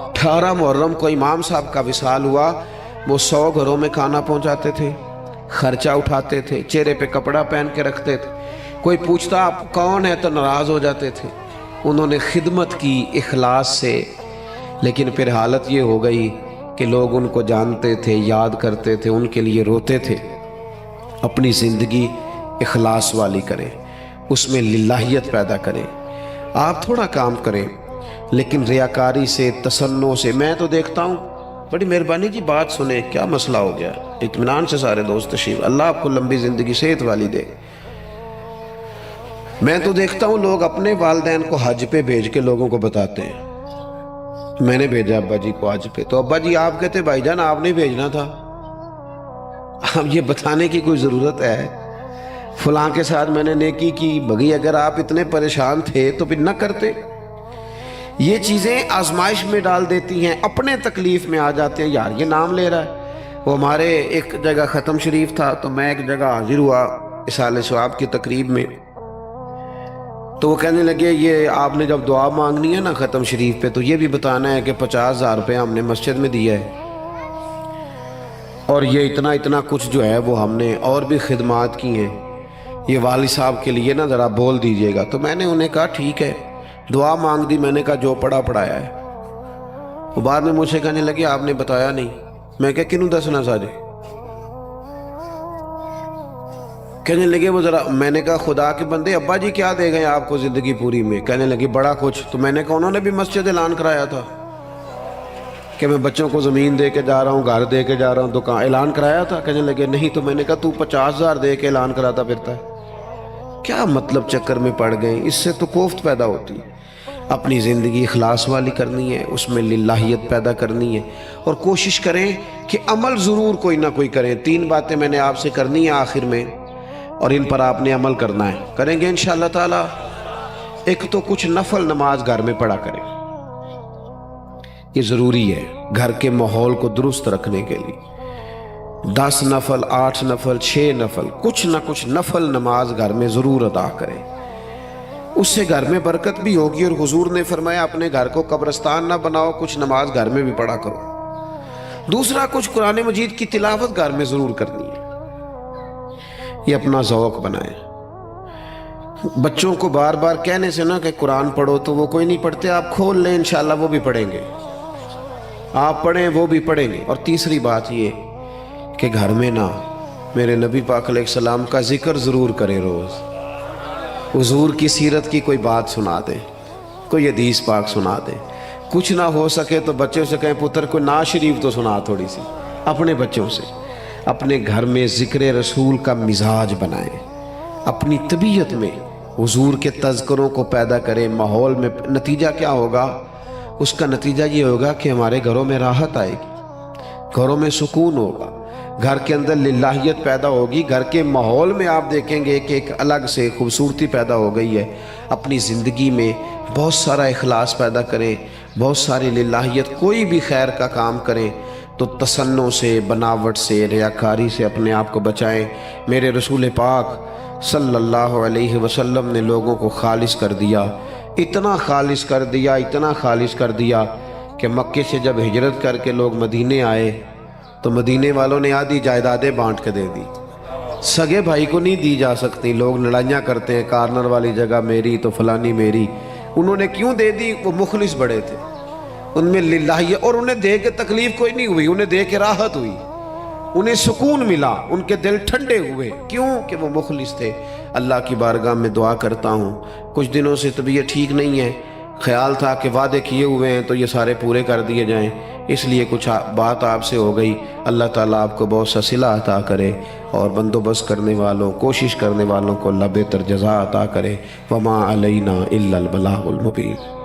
18 محرم کو امام صاحب کا وصال ہوا۔ وہ 100 گھروں میں کھانا پہنچاتے تھے، خرچہ اٹھاتے تھے، چہرے پہ کپڑا پہن کے رکھتے تھے، کوئی پوچھتا آپ کون ہے تو ناراض ہو جاتے تھے۔ انہوں نے خدمت کی اخلاص سے، لیکن پھر حالت یہ ہو گئی کہ لوگ ان کو جانتے تھے، یاد کرتے تھے، ان کے لیے روتے تھے۔ اپنی زندگی اخلاص والی کریں، اس میں للہیت پیدا کریں۔ آپ تھوڑا کام کریں لیکن ریاکاری سے، تسنع سے۔ میں تو دیکھتا ہوں، بڑی مہربانی جی بات سنیں، کیا مسئلہ ہو گیا؟ اطمینان سے سارے دوست تشریف، اللہ آپ کو لمبی زندگی صحت والی دے۔ میں تو دیکھتا ہوں لوگ اپنے والدین کو حج پہ بھیج کے لوگوں کو بتاتے ہیں میں نے بھیجا ابا جی کو حج پہ، تو ابا جی آپ کہتے بھائی جان آپ نے بھیجنا تھا۔ اب یہ بتانے کی کوئی ضرورت ہے؟ فلاں کے ساتھ میں نے نیکی کی، بھگی اگر آپ اتنے پریشان تھے تو پھر نہ کرتے۔ یہ چیزیں آزمائش میں ڈال دیتی ہیں، اپنے تکلیف میں آ جاتے ہیں، یار یہ نام لے رہا ہے۔ وہ ہمارے ایک جگہ ختم شریف تھا، تو میں ایک جگہ حاضر ہوا اصالہ ثواب کی تقریب میں، تو وہ کہنے لگے یہ آپ نے جب دعا مانگنی ہے نا ختم شریف پہ، تو یہ بھی بتانا ہے کہ 50,000 روپے ہم نے مسجد میں دیا ہے، اور یہ اتنا اتنا کچھ جو ہے وہ ہم نے اور بھی خدمات کی ہیں، یہ والد صاحب کے لیے نا ذرا بول دیجئے گا۔ تو میں نے انہیں کہا ٹھیک ہے، دعا مانگ دی، میں نے کہا جو پڑھا پڑھایا ہے۔ وہ بعد میں مجھ سے کہنے لگے آپ نے بتایا نہیں۔ میں کہا کنوں دسنا ساجے؟ کہنے لگے وہ ذرا، میں نے کہا خدا کے بندے ابا جی کیا دے گئے آپ کو زندگی پوری میں؟ کہنے لگے بڑا کچھ۔ تو میں نے کہا انہوں نے بھی مسجد اعلان کرایا تھا کہ میں بچوں کو زمین دے کے جا رہا ہوں، گھر دے کے جا رہا ہوں، دکان اعلان کرایا تھا؟ کہنے لگے نہیں۔ تو میں نے کہا تو 50,000 دے کے اعلان کراتا پھرتا ہے، کیا مطلب چکر میں پڑ گئے؟ اس سے تو کوفت پیدا ہوتی ہے۔ اپنی زندگی اخلاص والی کرنی ہے، اس میں للہیت پیدا کرنی ہے، اور کوشش کریں کہ عمل ضرور کوئی نہ کوئی کریں۔ 3 باتیں میں نے آپ سے کرنی ہیں آخر میں، اور ان پر آپ نے عمل کرنا ہے، کریں گے انشاءاللہ تعالی۔ ایک تو کچھ نفل نماز گھر میں پڑھا کریں، یہ ضروری ہے گھر کے ماحول کو درست رکھنے کے لیے۔ 10 نفل، 8 نفل، 6 نفل، کچھ نہ کچھ نفل نماز گھر میں ضرور ادا کریں، اس سے گھر میں برکت بھی ہوگی۔ اور حضور نے فرمایا اپنے گھر کو قبرستان نہ بناؤ، کچھ نماز گھر میں بھی پڑھا کرو۔ دوسرا، کچھ قرآن مجید کی تلاوت گھر میں ضرور کرنی ہے، یہ اپنا ذوق بنائیں۔ بچوں کو بار بار کہنے سے نہ کہ قرآن پڑھو تو وہ کوئی نہیں پڑھتے، آپ کھول لیں انشاءاللہ وہ بھی پڑھیں گے، آپ پڑھیں وہ بھی پڑھیں گے۔ اور تیسری بات یہ کہ گھر میں نا میرے نبی پاک علیہ السلام کا ذکر ضرور کریں، روز حضور کی سیرت کی کوئی بات سنا دیں، کوئی حدیث پاک سنا دیں۔ کچھ نہ ہو سکے تو بچوں سے کہیں پتر کوئی نعت شریف تو سنا تھوڑی سی، اپنے بچوں سے۔ اپنے گھر میں ذکر رسول کا مزاج بنائیں، اپنی طبیعت میں حضور کے تذکروں کو پیدا کریں ماحول میں۔ نتیجہ کیا ہوگا؟ اس کا نتیجہ یہ ہوگا کہ ہمارے گھروں میں راحت آئے گی، گھروں میں سکون ہوگا، گھر کے اندر للہیت پیدا ہوگی، گھر کے ماحول میں آپ دیکھیں گے کہ ایک الگ سے خوبصورتی پیدا ہو گئی ہے۔ اپنی زندگی میں بہت سارا اخلاص پیدا کریں، بہت ساری للہیت، کوئی بھی خیر کا کام کریں تو تسنع سے، بناوٹ سے، ریاکاری سے اپنے آپ کو بچائیں۔ میرے رسول پاک صلی اللہ علیہ وسلم نے لوگوں کو خالص کر دیا، اتنا خالص کر دیا، اتنا خالص کر دیا کہ مکے سے جب ہجرت کر کے لوگ مدینے آئے تو مدینے والوں نے آدھی جائیدادیں بانٹ کے دے دی۔ سگے بھائی کو نہیں دی جا سکتی. لوگ لڑائیاں کرتے ہیں کارنر والی جگہ میری تو فلانی میری. انہوں نے کیوں دے دی؟ وہ مخلص بڑے تھے، ان میں للہ، اور انہیں دے کے تکلیف کوئی نہیں ہوئی، انہیں دے کے راحت ہوئی، انہیں سکون ملا، ان کے دل ٹھنڈے ہوئے. کیوں؟ کہ وہ مخلص تھے. اللہ کی بارگاہ میں دعا کرتا ہوں، کچھ دنوں سے طبیعت ٹھیک نہیں ہے، خیال تھا کہ وعدے کیے ہوئے ہیں تو یہ سارے پورے کر دیے جائیں، اس لیے کچھ بات آپ سے ہو گئی. اللہ تعالیٰ آپ کو بہت سا صلہ عطا کرے، اور بندوبست کرنے والوں، کوشش کرنے والوں کو اللہ بہتر جزا عطا کرے. وما علینا الا البلاغ المبین.